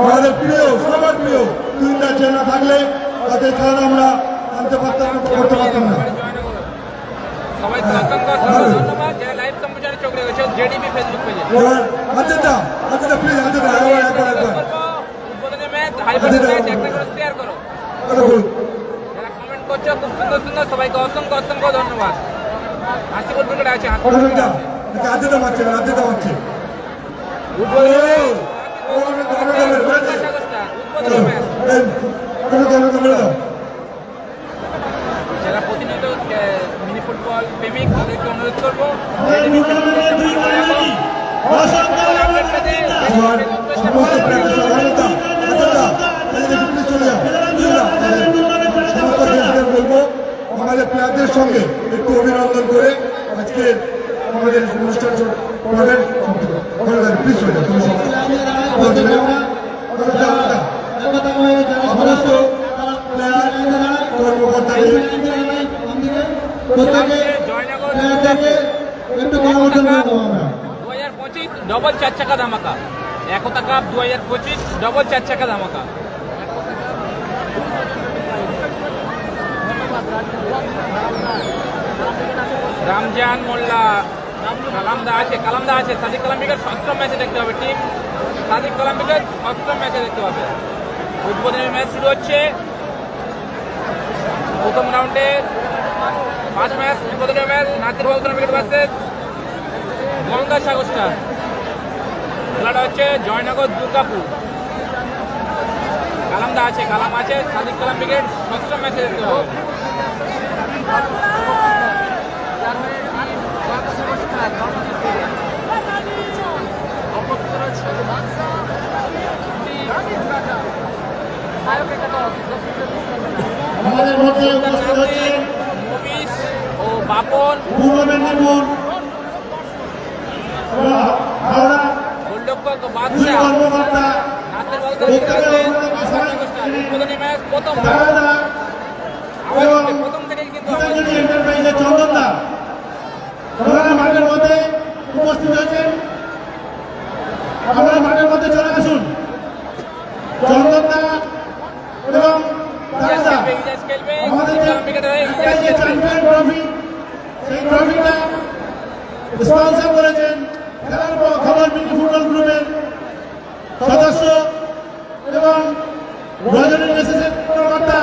আমাদের প্রিয় সবার প্রিয় তিনটা চেনা থাকলে তাদের খেলা আমরা আনতে পারতাম করতে পারতাম না। সবাইকে অসংখ্য ধন্যবাদ যারা লাইভ সম্প্রচারে চোখ রেখেছে জেডিবি ফেসবুক পেজে। আচ্ছা প্লিজ উদ্বোধনী ম্যাচ হাইপার ম্যাচ একটা করে শেয়ার করো। যারা কমেন্ট করছো খুব সুন্দর সুন্দর সবাইকে অসংখ্য অসংখ্য ধন্যবাদ। হাসিবুল ক্রিকেট আছে যারা প্রতিনিয়ত মিনি ফুটবল প্রেমিক তাদেরকে অনুরোধ করবো বলবো আমাদের প্লেয়ারদের সঙ্গে একটু অভিনন্দন করে আজকে আমাদের অনুষ্ঠান করবেন। প্লিজ সমস্ত ডবল 4 চাকা ধামাকা একতা কাপ 2025 ডবল 4 চাকা ধামাকা। রামজান মোল্লা কালামদা আছে সাদিক কালামবিকের অষ্টম ম্যাচে দেখতে হবে টিম সাদিক কালামবিকের অষ্টম ম্যাচে দেখতে হবে। উদ্বোধনী ম্যাচ শুরু হচ্ছে প্রথম রাউন্ডে 5 ম্যাচ উদ্বোধনী ম্যাচ নাসির বলতন উইকেট ভার্সেস গঙ্গা সাগরস্টার। খেলাটা হচ্ছে জয়নগর দুর্গাপুর। কালাম আছে সাদিক কালামবিকের অষ্টম ম্যাচে দেখতে হবে। আমাদের মধ্যে উপস্থিত হচ্ছেন মুবিশ ও বাপন পূর্ব মেদিনীপুর গোলরক্ষক বাদশা কর্মকর্তা উদ্বোধনী ম্যাচ প্রথম থেকেই কিন্তু এন্টারপ্রাইজের চন্দনদা ওনারা মাঠের মধ্যে উপস্থিত হয়েছেন। আমরা মাঠের মধ্যে চলে আসুন। চন্দনদা এবং আমাদের যে চ্যাম্পিয়ন ট্রফি সেই ট্রফিটা স্পন্সর করেছেন খেলার খবর মিনি ফুটবল গ্রুপের সদস্য এবং রজনী মেসেজের কর্মকর্তা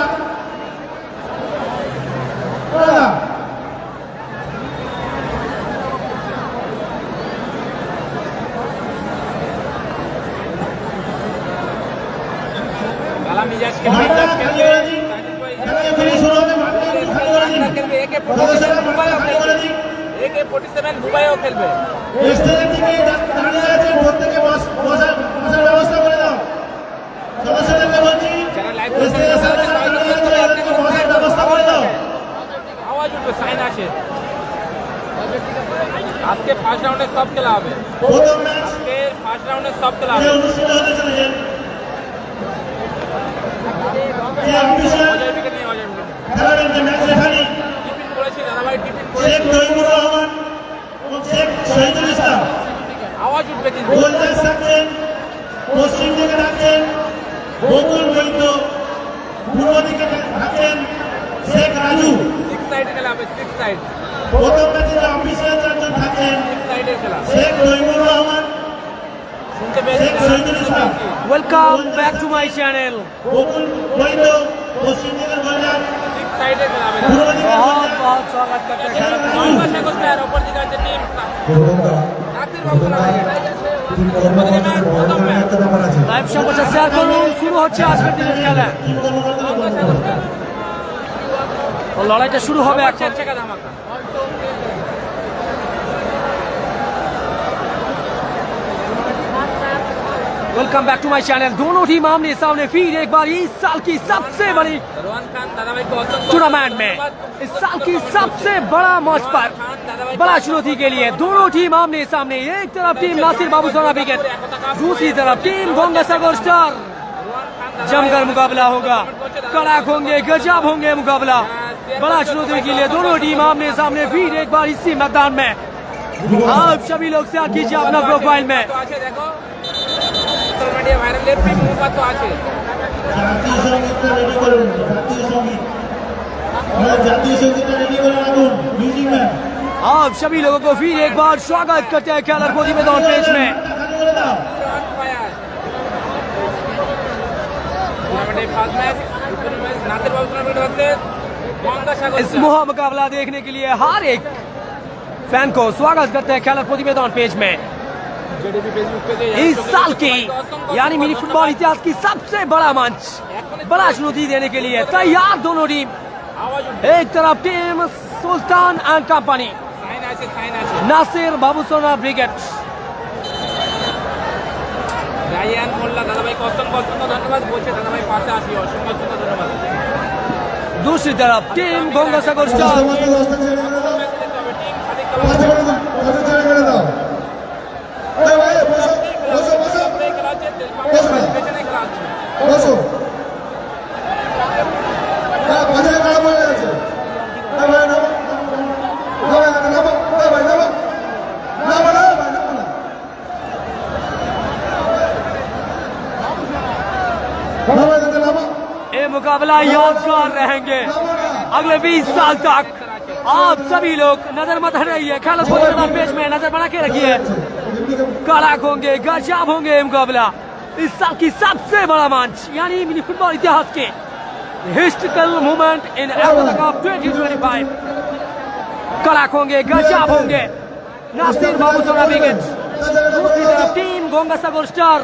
দুবাইও খেলবে। আওয়াজ উঠবে সাইন আছে। আজকে ফার্স্ট রাউন্ডে সব খেলা হবে। আজকে ফার্স্ট রাউন্ডে সব খেলা হবে। আওয়াজ উঠবে কিন্তু পশ্চিম দিকে রাখছেন বকুল বৈদ্য, পূর্ব দিকে রাখছেন শেখ রাজু। 6 সাইডে খেলা হবে। 6 সাইড প্রথম ম্যাচে যে অফিসিয়াল চারজন থাকেন 6 সাইডের খেলা। শেখ তৈমুর রহমান, শুনতে পেয়েছেন। Welcome back to my channel. Bakul Baidya পশ্চিম দিকের গোলদার, 6 সাইডে খেলা হবে। পূর্ব দিকের बहुत बहुत स्वागत करते हैं গঙ্গা সাগরস্টার ওপর দিকে আছে টিম নাসির বলতন লাইভ সম্প্রচার শেয়ার করুন। শুরু হচ্ছে আজকের দিনের খেলা। লড়াইটা শুরু হবে এখন। 4 চাকা ধামাকা। Welcome back to my channel. दोनों टीम आमने सामने फिर एक बार इस साल की सबसे बड़ी रोहन खान दादाभाई को असंख्य टूर्नामेंट में इस साल की सबसे बड़ा मैच पर बड़ा चुनौती के लिए दोनों टीम आमने सामने। एक तरफ टीम नासिर बाबू सोना विकेट, दूसरी तरफ टीम गंगा सागर स्टार। जमकर मुकाबला होगा। कड़क होंगे, गजब होंगे मुकाबला। बड़ा चुनौती के लिए दोनों टीम आमने सामने फिर एक बार इसी मैदान में। आप सभी लोग शेयर कीजिए अपना प्रोफाइल में। তো আছে দেখো social media viral FP movement তো আছে জাতীয় সঙ্গীতটা রেডি করুন, জাতীয় সঙ্গীত। আমরা জাতীয় সঙ্গীতটা রেডি করে রাখুন, মিউজিক ম্যান। आप सभी लोगों को फिर एक बार स्वागत करते हैं कैलर मोदी मैदान पेज में। খালি করে দাও। অন ফায়ার টুর্নামেন্টে ফার্স্ট ম্যাচ দুপুর ম্যাচ নাসির বাবু টুর্নামেন্ট ভার্সেস গঙ্গা সাগর इस मुहा मुकाबला देखने के लिए हर एक फैन को स्वागत करते हैं कैलर मोदी मैदान पेज में। जेडीपी फेसबुक पेजे इस साल की यानी मिनी फुटबॉल इतिहास की सबसे बड़ा मंच, बड़ा चुनौती देने के लिए तैयार दोनों टीम। आवाज एक तरफ टीम सुल्तान एंड कंपनी, সাইন আছে नासिर बाबूसोना ब्रिगेड। রায়ান মোল্লা দাদাভাইকে অসংখ্য ধন্যবাদ বলছে দাদাভাই পাশে আসি অসংখ্য ধন্যবাদ दूसरी तरफ टीम गंगा सागर स्टार। দশটা ছেড়ে করে দাও। টিম সাদিক পাঁচটা করে দাও, পাঁচটা ছেড়ে করে দাও। এই ভাই, বসো, বসো, বসো, খেলা হচ্ছে পেছনে খেলা হচ্ছে বসো। হ্যাঁ, মাঝে খারাপ হয়ে গেছে। এই ভাই, নামো, নামো, নামো, এই ভাই, নামো। নামো না, ভাই, নামো না। নামো, এখানে নামো। ये मुकाबला यादगार रहेंगे अगले 20 साल तक। आप सभी लोग नजर मत हटाइए, कैलर मोदी मैदान पेज में नजर बना के रखिए। कड़क होंगे, गजब होंगे ये मुकाबला। इस साल की सबसे बड़ा मंच यानी मिनी फुटबॉल इतिहास के historical moment in Asia cup 2025। कड़क होंगे, गजब होंगे। नासिर बाबूसोना ब्रिगेड, दूसरी तरफ टीम गंगा सागर स्टार।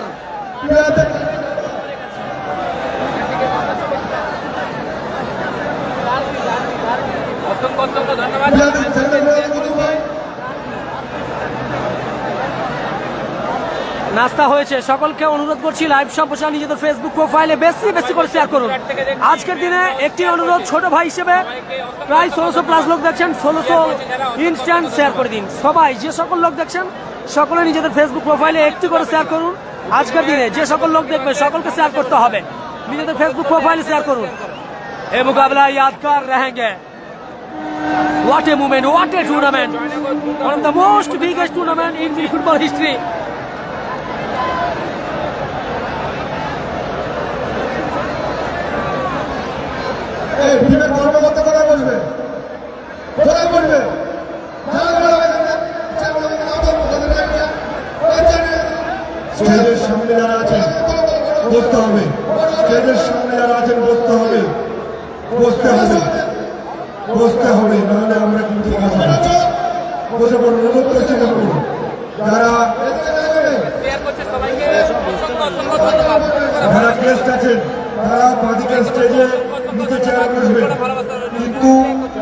অসংখ্য ধন্যবাদ নাস্তা হয়েছে, সকলকে অনুরোধ করছি লাইভ সম্প্রচার নিজেদের ফেসবুক প্রোফাইলে বেশি বেশি করে শেয়ার করুন। আজকের দিনে একটি অনুরোধ ছোট ভাই হিসেবে প্রায় 1600 প্লাস লোক দেখছেন, 1600 ইনস্ট্যান্ট শেয়ার করে দিন। সবাই যে সকল লোক দেখছেন সকলে নিজেদের ফেসবুক প্রোফাইলে একটি করে শেয়ার করুন। আজকের দিনে যে সকল লোক দেখবে সকলকে শেয়ার করতে হবে, নিজেদের ফেসবুক প্রোফাইলে শেয়ার করুন। এই মুকাবলা यादगार रहेंगे। What a moment, what a tournament. One of the most biggest tournament in the football history. এই টিমের কর্মকর্তা কোথায় বসবে? কোথায় বসবে? স্টেজের সামনে যারা আছেন বসতে হবে, স্টেজের সামনে যারা আছেন বসতে হবে, বসতে হবে, বসতে হবে, নাহলে আমরা কিন্তু বসে পড়ুন, অনুরোধ করছি বলুন। যারা শেয়ার করছে সবাইকে অসংখ্য ধন্যবাদ যারা গেস্ট আছেন তারা বাদিকের স্টেজে নিচে চেয়ারে বসবেন, কিন্তু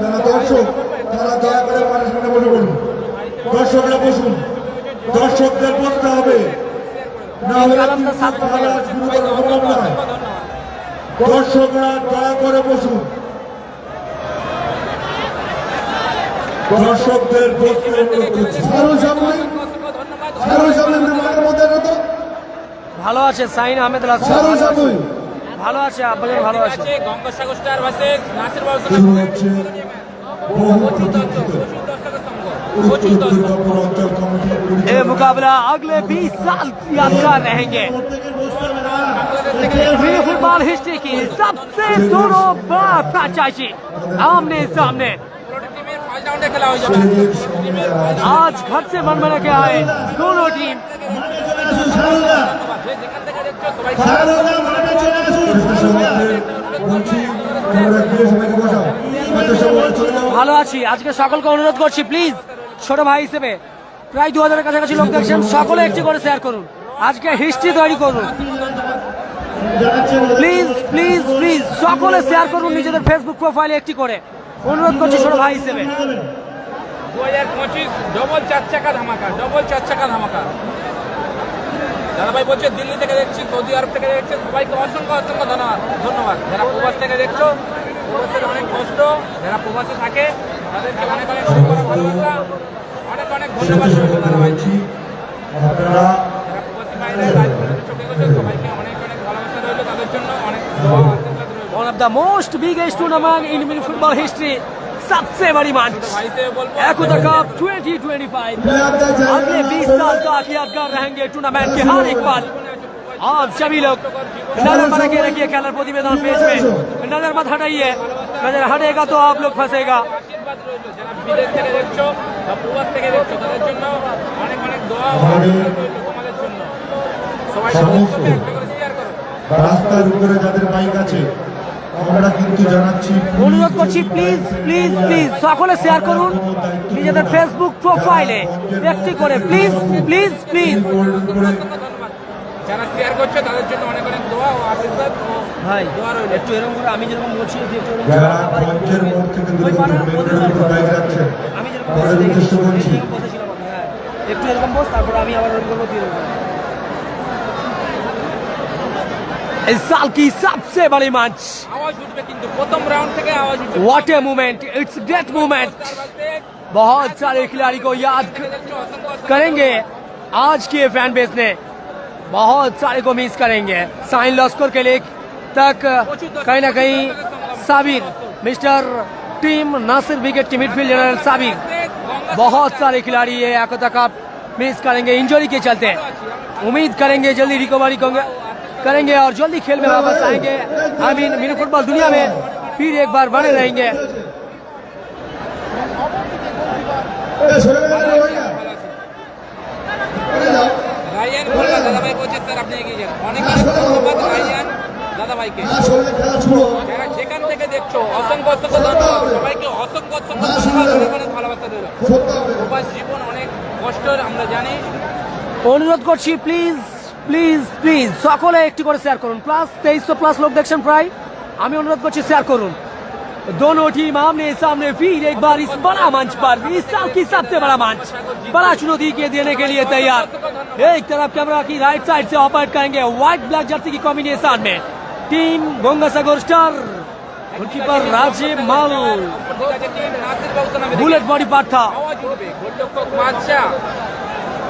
যারা দর্শক তারা দয়া করে মাঠের সামনে বসে পড়ুন। দর্শকরা বসুন, দর্শকদের বসতে হবে, না হলে কিন্তু খেলা শুরু করা সম্ভব নয়। দর্শকরা দয়া করে বসুন, দর্শকদের বসতে অনুরোধ করছি। ভালো আছে সাইন আহমেদ রাসেল, ভালো আছে, আপনাদের ভালো আছে। গঙ্গা সাগর স্টার ভার্সেস নাসির বাবু শুরু হচ্ছে বহু প্রতীক্ষিত উত্তর অঞ্চল কমিটির ये मुकाबला अगले 20 साल यादगार रहेंगे। मिनी फुटबॉल हिस्ट्री की सबसे दोनों बड़ा फ्रेंचाइजी आमने सामने। টিমের ফার্স্ট রাউন্ডে খেলা হয়ে যাবে आज घर से मन बना के आए दोनों टीम। যেখান থেকে দেখছো সবাই বলছি আমরা গিয়ে সবাইকে বসাও, হয়তো সবাই চলে যাও। ভালো আছি, আজকে সকলকে অনুরোধ করছি প্লিজ ছোট ভাই হিসেবে প্রায় 2000-এর কাছাকাছি লোক দেখছেন, সকলে একটি করে শেয়ার করুন, আজকে হিস্ট্রি তৈরি করুন। প্লিজ প্লিজ প্লিজ সকলে শেয়ার করুন নিজেদের ফেসবুক প্রোফাইলে একটি করে, অনুরোধ করছি ছোট ভাই হিসেবে। 2025 ডবল 4 চাকা ধামাকা, ডবল 4 চাকা ধামাকা। দাদাভাই বলছে দিল্লি থেকে দেখছি, সৌদি আরব থেকে দেখছে, সবাইকে অসংখ্য ধন্যবাদ। যারা প্রবাস থেকে দেখছো, প্রবাসের অনেক কষ্ট, যারা প্রবাসে থাকে তাদেরকে অনেক ভালোবাসা, অনেক ধন্যবাদ দাদাভাই। আপনারা যারা প্রবাসী ভাইরা লাইভ চোখে গেছে সবাইকে অনেক ভালোবাসা রইলো, তাদের জন্য অনেক আশীর্বাদ রইলো। one of the most biggest tournament in mini football history. सबसे बड़ी मैच भाई से बोलबो एकुटा कप 2025 अगले 20 साल तक यादगार रहेंगे टूर्नामेंट के हर एक पल। आप सभी लोग नजर बना के रखिए खेलर प्रतिवेदन पेज में, नजर मत हटाइए, नजर हटेगा तो आप लोग फंसेगा। আশীর্বাদ রইলো যারা বিদেশ থেকে দেখছো বা প্রবাস থেকে দেখছো তাদের জন্য অনেক অনেক দোয়া ও আশীর্বাদ রইলো তোমাদের জন্য। সবাই একটা করে শেয়ার করো। রাস্তার উপরে যাদের বাইক আছে আমরা কিন্তু জানাচ্ছি অনুরোধ করছি প্লিজ প্লিজ প্লিজ সকলে শেয়ার করুন নিজেদের ফেসবুক প্রোফাইলে একটি করে, প্লিজ প্লিজ প্লিজ। যারা শেয়ার করছে তাদের জন্য অনেক অনেক দোয়া ও আশীর্বাদ ও ভাই দোয়া রইলো। একটু এরকম করে আমি যেরকম বলছি যে একটু এরকম যারা মঞ্চের মোড় থেকে দূরে বাইক রাখছেন আমি যেরকম তাদের উদ্দেশ্য বলছি বসেছিলাম আমি, হ্যাঁ একটু এরকম বস, তারপরে আমি আবার ওরকম করবো দিয়ে দেবো। इस साल की सबसे बड़ी मैच, আওয়াজ উঠবে কিন্তু প্রথম রাউন্ড থেকে আওয়াজ উঠবে। What a moment, it's great moment. बहुत सारे खिलाड़ी को याद करेंगे आज के फैन बेस ने, बहुत सारे को मिस करेंगे। साइन लॉस्कर के लिए तक कहीं ना कहीं Sabir, mister team Nasir wicket की मिडफील्ड जनरल साबिर, बहुत सारे खिलाड़ी ये एकता कप मिस करेंगे इंजरी के चलते। उम्मीद करेंगे जल्दी रिकवरी करेंगे और जल्दी खेल में वापस आएंगे। आई मीन मिनी फुटबॉल दुनिया में फिर एक बार बने रहेंगे। রায়ান মোল্লা দাদাভাই বলছে স্যার আপনি এগিয়ে যান। অনেক অনেক ধন্যবাদ রায়ান দাদাভাইকে। যারা যেখান থেকে দেখছো অসংখ্য অসংখ্য ধন্যবাদ সবাইকে, অসংখ্য অসংখ্য ধন্যবাদ, অনেক অনেক ভালোবাসা রইল। প্রবাস জীবন অনেক কষ্টের আমরা জানি। অনুরোধ করছি প্লিজ প্লিজ প্লিজ সকলে একটি করে শেয়ার করুন। প্লাস 2300+ লোক দেখছেন প্রায়, আমি অনুরোধ করছি শেয়ার করুন। दोनों टीम आमने सामने फिर एक बार इस बड़ा मंच पर, इस साल की सबसे बड़ा मंच, बड़ा चुनौती के देने के लिए तैयार। एक तरफ कैमरा की राइट साइड से ऑपरेट करेंगे व्हाइट ब्लैक जर्सी की कॉम्बिनेशन में team Gangasagar star, goalkeeper Rajiv Mal, bullet body पार्ट था। আওয়াজ উঠবে গোলরক্ষক বাদশা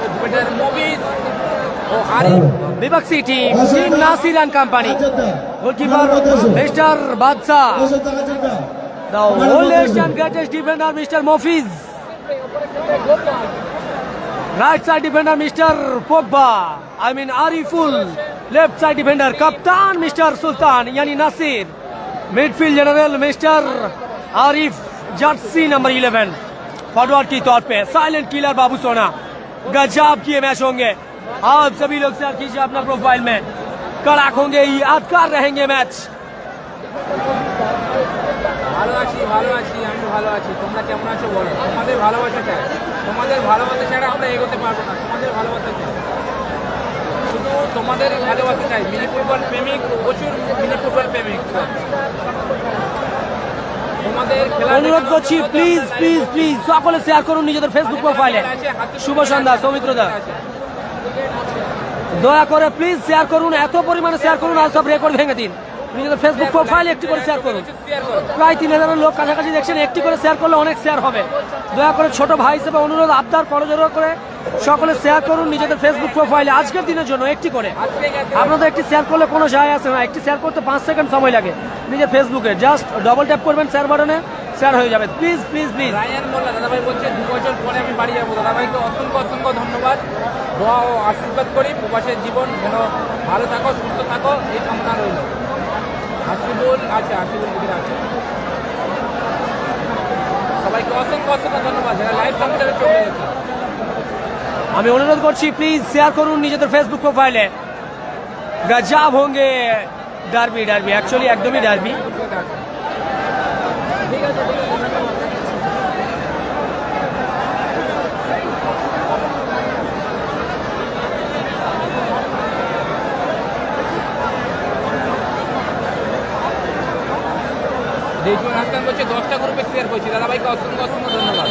ও বেটার মুভিজ ও আরিফ। विपक्षी team Nasir and company, goalkeeper mister Badshah, the oldest and greatest defender Mr. Mofiz, right side defender Mr. Pogba, I mean Ariful, left side defender Captain Mr. Sultan yani Nasir, midfield general Mr. Arif, jersey number 11, forward की तौर पे silent killer बाबू सोना। गजब किए match होंगे, आप सभी लोग शेयर कीजिए अपना प्रोफाइल में, कड़ाक होंगे, यादगार रहेंगे मैच। ভালো আছি আমি ভালো আছি। তোমরা কেমন আছো বলো? তোমাদের ভালোবাসা চাই, তোমাদের ভালোবাসা ছাড়া আমরা এগোতে পারবো না। তোমাদের ভালোবাসা চাই, শুধু তোমাদের ভালোবাসা চাই। মিনি ফুটবল প্রেমিক, প্রচুর মিনি ফুটবল প্রেমিক। তোমাদের খেলা অনুরোধ করছি প্লিজ প্লিজ প্লিজ সকলে শেয়ার করুন নিজেদের ফেসবুক প্রোফাইলে। শুভ সন্ধ্যা সৌমিত্র দা, দয়া করে প্লিজ শেয়ার করুন, এত পরিমাণে শেয়ার করুন আর সব রেকর্ড ভেঙে দিন। নিজেদের ফেসবুক প্রোফাইলে একটি করে শেয়ার করুন। শেয়ার করো। প্রায় 3000 লোক কাছাকাছি দেখছেন, একটি করে শেয়ার করলে অনেক শেয়ার হবে। দয়া করে ছোট ভাই হিসেবে অনুরোধ, আবদার, করজোর করে সকলে শেয়ার করুন নিজেদের ফেসবুক প্রোফাইলে আজকের দিনের জন্য একটি করে। আপনাদের একটি শেয়ার করলে কোনো যায় আসে না, একটি শেয়ার করতে 5 সেকেন্ড সময় লাগে। নিজের ফেসবুকে জাস্ট ডবল ট্যাপ করবেন শেয়ার বাটনে, শেয়ার হয়ে যাবে। Please please please. রায়ান মোল্লা দাদাভাই বলছে 2 বছর পরে আমি বাড়ি যাবো। দাদাভাইকে অসংখ্য অসংখ্য ধন্যবাদ, দোয়া ও আশীর্বাদ করি। প্রবাসের জীবন যেন ভালো থাকো, সুস্থ থাকো, এই কামনা রইল। হাসিবুল আছে, হাসিবুল ভিতরে আছে। সবাইকে অসংখ্য অসংখ্য ধন্যবাদ যারা লাইভ কমেন্টে চলে গেছে। আমি অনুরোধ করছি প্লিজ শেয়ার করুন নিজেদের ফেসবুক প্রোফাইলে। গজব होंगे ডার্বি, অ্যাকচুয়ালি একদমই ডার্বি। ঠিক আছে। রেজুয়ান হাসান বলছে 10টা গ্রুপে শেয়ার করছি। দাদাভাইকে অসংখ্য অসংখ্য ধন্যবাদ।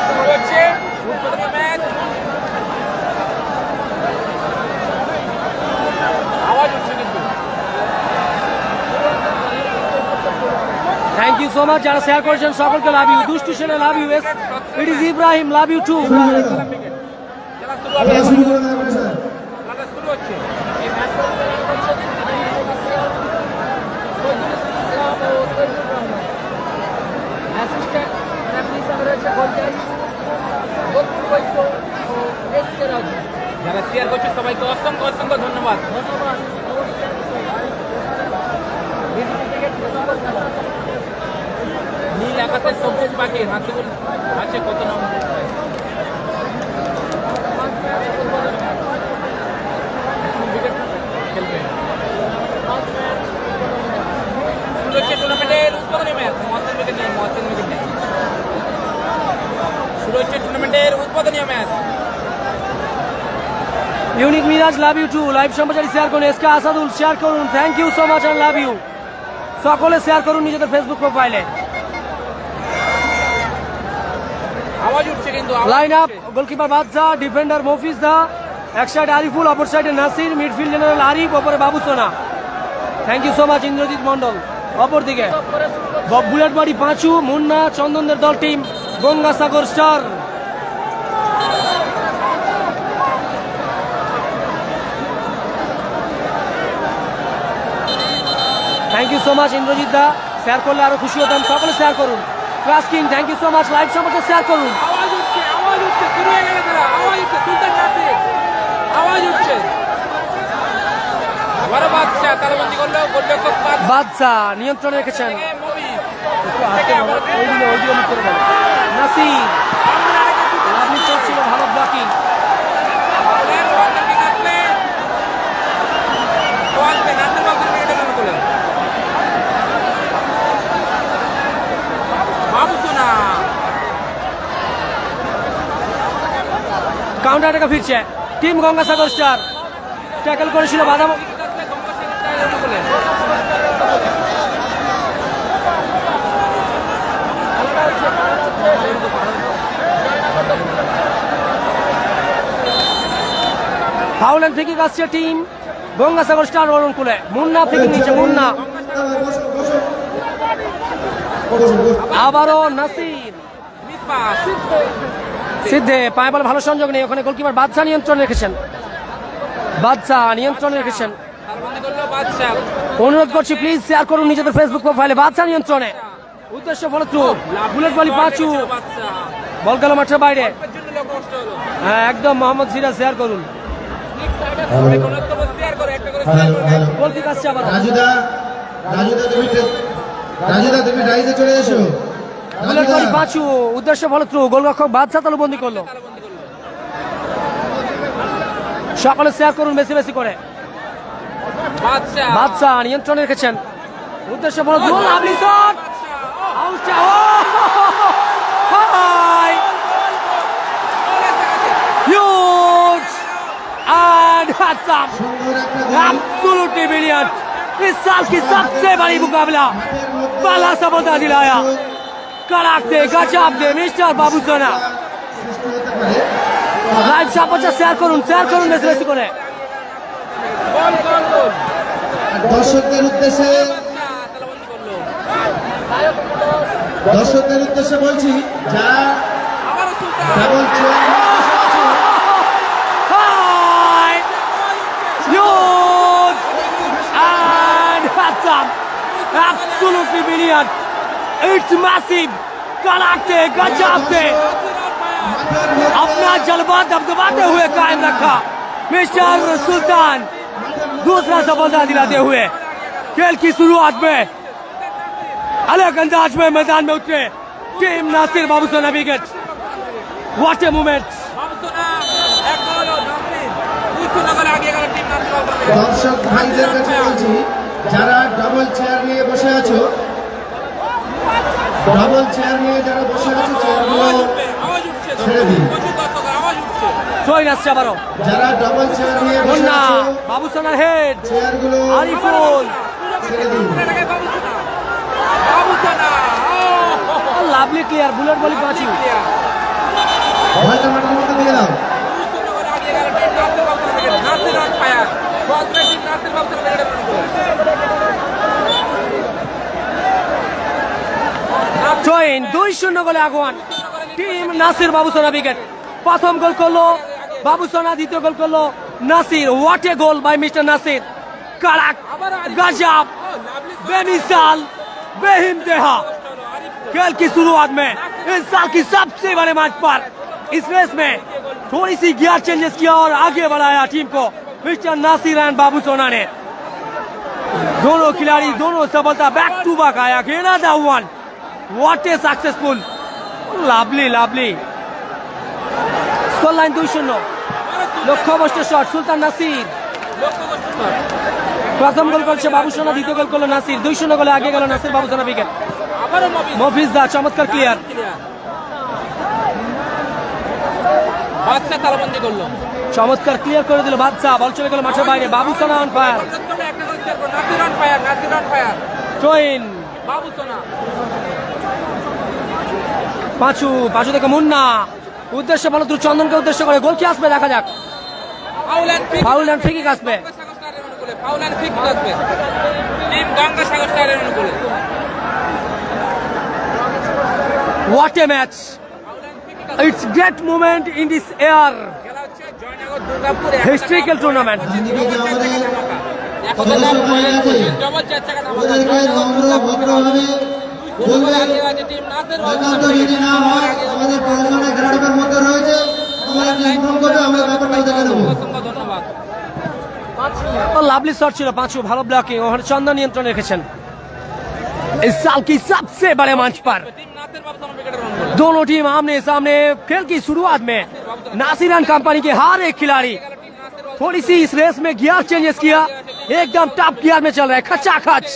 শুরু হচ্ছে ম্যাচ। আওয়াজ হচ্ছে কিন্তু। থ্যাংক ইউ সো মাচ যারা শেয়ার করেছেন সকলকে লাভ ইউ। দুষ্টু ছেলে love you, it is Ibrahim love you too. খেলা শুরু হবে। শুরু করে দেওয়া হয়েছে। খেলাটা শুরু হচ্ছে। শেয়ার করছি, সবাইকে অসংখ্য অসংখ্য ধন্যবাদ। নীল আকাশের সবুজ পাখি হাতিগুল আছে কত নম্বর? খেলবে শুরু হচ্ছে টুর্নামেন্টের উদ্বোধনী ম্যাচ। মহাসেন উইকেট নেই, মহাসেন উইকেট নেই। শুরু হচ্ছে টুর্নামেন্টের উদ্বোধনী match. Unique Miraj love you too live সম্প্রচারী শেয়ার করুন। এসকে আসাদুল শেয়ার করুন। Thank you so much and love you. সকলে শেয়ার করুন নিজেদের ফেসবুক প্রোফাইলে। আওয়াজ উঠছে কিন্তু line up: goalkeeper Badsha, defender Mofiz da, এক সাইডে আরিফুল, অপর সাইডে নাসির, মিডফিল্ড জেনারেল আরিফ, অপরে Babu Sona. Thank you so much Indrajit Mondal. অপর দিকে বুলেট বাড়ি পাঁচু, মুন্না, চন্দনদের দল team Gangasagar star. Thank you so much Indrajit da, share করলে আরো খুশি হতাম। সকলে শেয়ার করুন। Class king thank you so much, live সম্পর্কে শেয়ার করুন। আওয়াজ উঠছে, আওয়াজ উঠছে, শুরু হয়ে গেল খেলা। আওয়াজ উঠছে, সুলতান নাসির আওয়াজ উঠছে। বড় বাদশা তালবন্দি করলো, গোলরক্ষক বাদশা নিয়ন্ত্রণে রেখেছেন। মুভিজ নাসির লাভলি চলছিল, ভালো ব্লকিং। কাউন্টার অ্যাটাকে ফিরছে টিম গঙ্গাসাগর স্টার। ট্যাকল করেছিল বাদাম। ফাউলেন থেকে আসছে টিম গঙ্গাসাগর স্টার বরণ কুলে। মুন্না থেকে নিচে, মুন্না আবারও নাসির সিদ্ধে পায়ে বল, ভালো সংযোগ নেই ওখানে। গোলকিপার বাদশা নিয়ন্ত্রণ রেখেছেন, বাদশা নিয়ন্ত্রণ রেখেছেন। অনুরোধ করছি প্লিজ শেয়ার করুন নিজেদের ফেসবুক প্রোফাইলে। বাদশা নিয়ন্ত্রণে, উদ্দেশ্য ফলত্রুপ। বুলেট বলি পাঁচু, বল গেল মাঠের বাইরে। হ্যাঁ একদম মোহাম্মদ সিরাজ শেয়ার করুন। গোল কিক আসছে আবার। রাজুদা তুমি রাইজে চলে এসো। বুলেট বলি পাঁচু, উদ্দেশ্য ফলত্রুপ। গোলরক্ষক বাদশা তালুবন্দি করলো। সকলে শেয়ার করুন বেশি বেশি করে। বাদশা নিয়ন্ত্রণে রেখেছেন, উদ্দেশ্য বড় goal. Lovely shot, out. Huge and handsome, absolutely brilliant. इस साल की सबसे बड़ी मुकाबला पहला सफलता दिलाया। कड़ाक दे, गजब दे मिस्टर बाबू सोना। लाइव সম্প্রচার শেয়ার করুন, শেয়ার করুন বেশি বেশি করে। দর্শকদের উদ্দেশ্যে বলছি, যারা double chair Absolutely brilliant. It's massive. कड़ाके गजब दे, अपना जलवा दबदबाते हुए कायम रखा मिस्टर सुल्तान। दूसरा सफलता दिलाते हुए खेल की शुरुआत में अलग अंदाज में मैदान में उतरे टीम नासिर बाबू सोना विकेट। What a moment. দর্শক ভাইদের কাছে বলছি, যারা ডাবল চেয়ার নিয়ে বসে আছো, ডাবল চেয়ার নিয়ে যারা বসে আছো, চেয়ারগুলো ছেড়ে দিন। জয়েন আসছে আবারও। যারা ডাবল চেয়ার নিয়ে বসে মুন্না, আছো, বাবু সোনার হেড, চেয়ারগুলো আরিফুল, ছেড়ে দিন। লাভলি ক্লিয়ার, বুলেট বলি পাঁচি। বলটা মাঠের মধ্যে দিয়ে দাও। জয়েন 2-0 গোলে আগুয়ান টিম নাসির বাবু সোনা উইকেট। প্রথম গোল করলো বাবু সোনা, দ্বিতীয় গোল করলো Nasir. What a goal by mister Nasir. कड़क, गजब, बेमिसाल, बेइंतहा। खेल की शुरुआत में इस साल की सबसे बड़े मैच पर इस रेस में थोड़ी सी गियर चेंजेस किया और आगे बढ़ाया टीम को मिस्टर नासिर एंड बाबू सोना ने। दोनों खिलाड़ी दोनों सफलता बैक टू बैक आया। Another one, what a successful, lovely lovely. Score line 2-0। লক্ষ্যভ্রষ্ট শট সুলতান নাসির। প্রথম গোল করছে বাবু সোনা, দ্বিতীয় গোল করলো নাসির। 2-0 গোলে আগে গেল নাসির, বাবু সোনা উইকেট। আবারও মফিজ দা চমৎকার ক্লিয়ার। বাচ্চা তালাবন্দি করলো, চমৎকার ক্লিয়ার করে দিল বাদশা। বল চলে গেল মাঠের বাইরে। Babu Sona on fire. Nasir on fire, Nasir on fire. ট্রোইন বাবু সোনা পাঁচু, পাঁচু থেকে মুন্না উদ্দেশ্য ভালো দূর চন্দনকে উদ্দেশ্য করে গোল কি আসবে দেখা যাক। ফাউল এন্ড ফ্রি কিক আসবে। ফাউল এন্ড ফ্রি কিক আসবে টিম গঙ্গাসাগর স্টারের অনুকূলে। What a match! It's great moment in this air. খেলা হচ্ছে Joynagar Durgapur Historical tournament. Double চার চাকা ওদেরকে নম্র ভদ্রভাবে বলবে টিম নাসির একান্ত যদি না হয় আমাদের পড়াশোনা খেলাটার মধ্যে রয়েছে, আমাদেরকে ইনফর্ম করবে, আমরা ব্যাপারটাও দেখে নেবো। অসংখ্য ধন্যবাদ। লাভলি শট ছিল পাঁচু, ভালো ব্লকিং। ওখানে চন্দন নিয়ন্ত্রণ রেখেছেন। इस साल की सबसे बड़े मंच पर টিম নাসির বাবু সোনা উইকেটের অনুকূলে। दोनों टीम आमने सामने। खेल की शुरुआत में नासिर एंड कंपनी के हर एक खिलाड़ी थोड़ी सी इस रेस में गियर चेंजेस किया, एकदम टॉप गियर में चल रहा है, खचा खच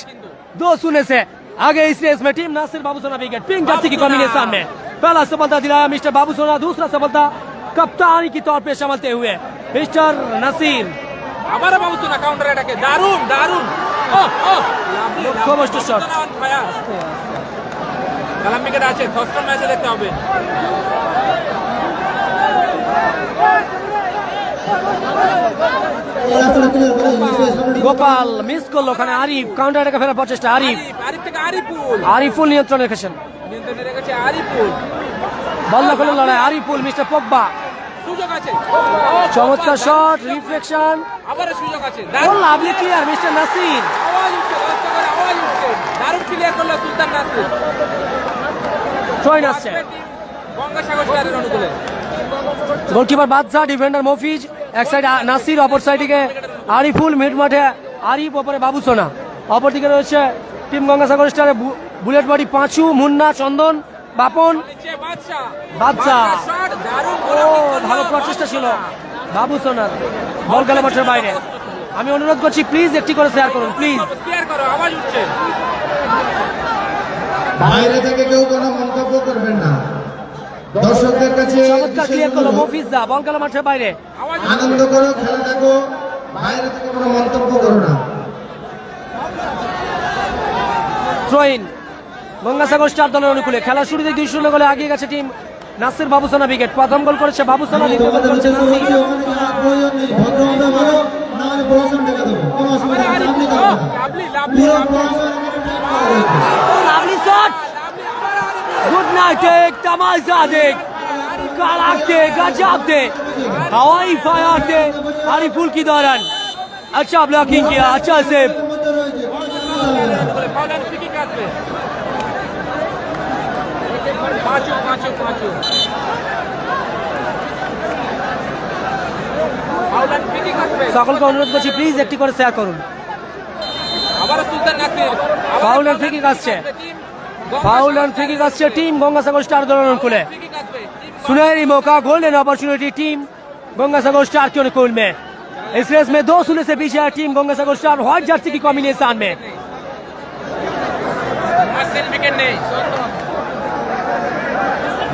2-0 से आगे इस रेस में टीम नासिर बाबू सोना विकेट। पिंक जर्सी की कॉम्बिनेशन में पहला सफलता दिलाया मिस्टर बाबू सोना, दूसरा सफलता कप्तानी के तौर पे संभलते हुए मिस्टर नासिर। আবারও বাবু সোনা কাউন্টার অ্যাটাকে, দারুণ দারুণ। লক্ষ্যভ্রষ্ট শট। কালাম উইকেট আছে, ষষ্ঠ ম্যাচে দেখতে হবে। গোপাল মিস করলো ওখানে। আরিফ কাউন্টার অ্যাটাকে ফেরার প্রচেষ্টা। আরিফ আরিফ থেকে আরিফুল, আরিফুল নিয়ন্ত্রণ রেখেছেন। নিয়ন্ত্রণে রেখেছে আরিফুল। বল দখলের লড়াই। আরিফুল মিস্টার পগবা সুযোগ আছে, চমৎকার শট রিফ্লেকশন। আবারও সুযোগ আছে। ও লাভলি ক্লিয়ার মিস্টার নাসির। আওয়াজ উঠছে, দর্শক করে আওয়াজ উঠছে। দারুণ ক্লিয়ার করলো সুলতান নাসির। ট্রোইন আসছে। গঙ্গাসাগর স্টারের অনুকূলে। গোলকিপার বাদশা, ডিফেন্ডার মফিজ, এক সাইড নাসির, অপর সাইডে আরিফুল, মিড মাঠে আরিফ, ওপরে বাবু সোনা। অপরদিকে রয়েছে টিম গঙ্গাসাগর স্টারে বুলেট বডি পাঁচু, মুন্না, চন্দন, বাপন, নিচে বাদশা, বাদশা। শট দারুণ। ও ভালো প্রচেষ্টা ছিল বাবু সোনার। বল গেল মাঠের বাইরে। আমি অনুরোধ করছি প্লিজ একটি করে শেয়ার করুন প্লিজ। শেয়ার করো, আওয়াজ উঠছে। বাইরে থেকে কেউ কোনো মন্তব্য করবেন না, দর্শকদের কাছে চমৎকার ক্লিয়ার করলো মফিজ দা। বল গেল মাঠের বাইরে। আনন্দ করো, খেলা দেখো, বাইরে থেকে কোনো মন্তব্য করো না। থ্রোইন গঙ্গাসাগর স্টার দলের অনুকূলে। খেলা শুরুতে 2-0 গোলে এগিয়ে গেছে টিম নাসির। বাবু সোনা উইকেট। প্রথম গোল করেছে বাবু সোনা, দ্বিতীয় গোল করেছে নাসির। ভদ্রভাবে বলো, না হলে প্রশাসন ডেকে দেবো, কোনো অসুবিধা নেই, আপনি করবেন না। লাভলি লাভলি পুরো প্রশাসন এখানে ট্রেন করা রয়েছে। Lovely shot. गुड नाइट एक तमाशा देख, कड़ाक दे, गजब दे, हवाई फायर दे आरिफुल की दौरान। अच्छा ब्लॉकिंग किया, अच्छा save. Foul and free kick আসবে। Panchu Panchu Panchu. Foul and free kick আসবে। সকলকে অনুরোধ করছি প্লিজ একটি করে শেয়ার করুন। আবারও Sultan Nasir. Foul and free kick আসছে। फाउल एंड फ्री किक আসছে টিম গঙ্গাসাগর স্টার দলের অনুকূলে। ফ্রি কিক আসবে। सुनहरी मौका, golden opportunity team Gangasagar star के अनुकूल में। इस रेस में 2-0 से पीछे है team Gangasagar star white jersey की कॉम्बिनेशन में। নাসির উইকেট নেই।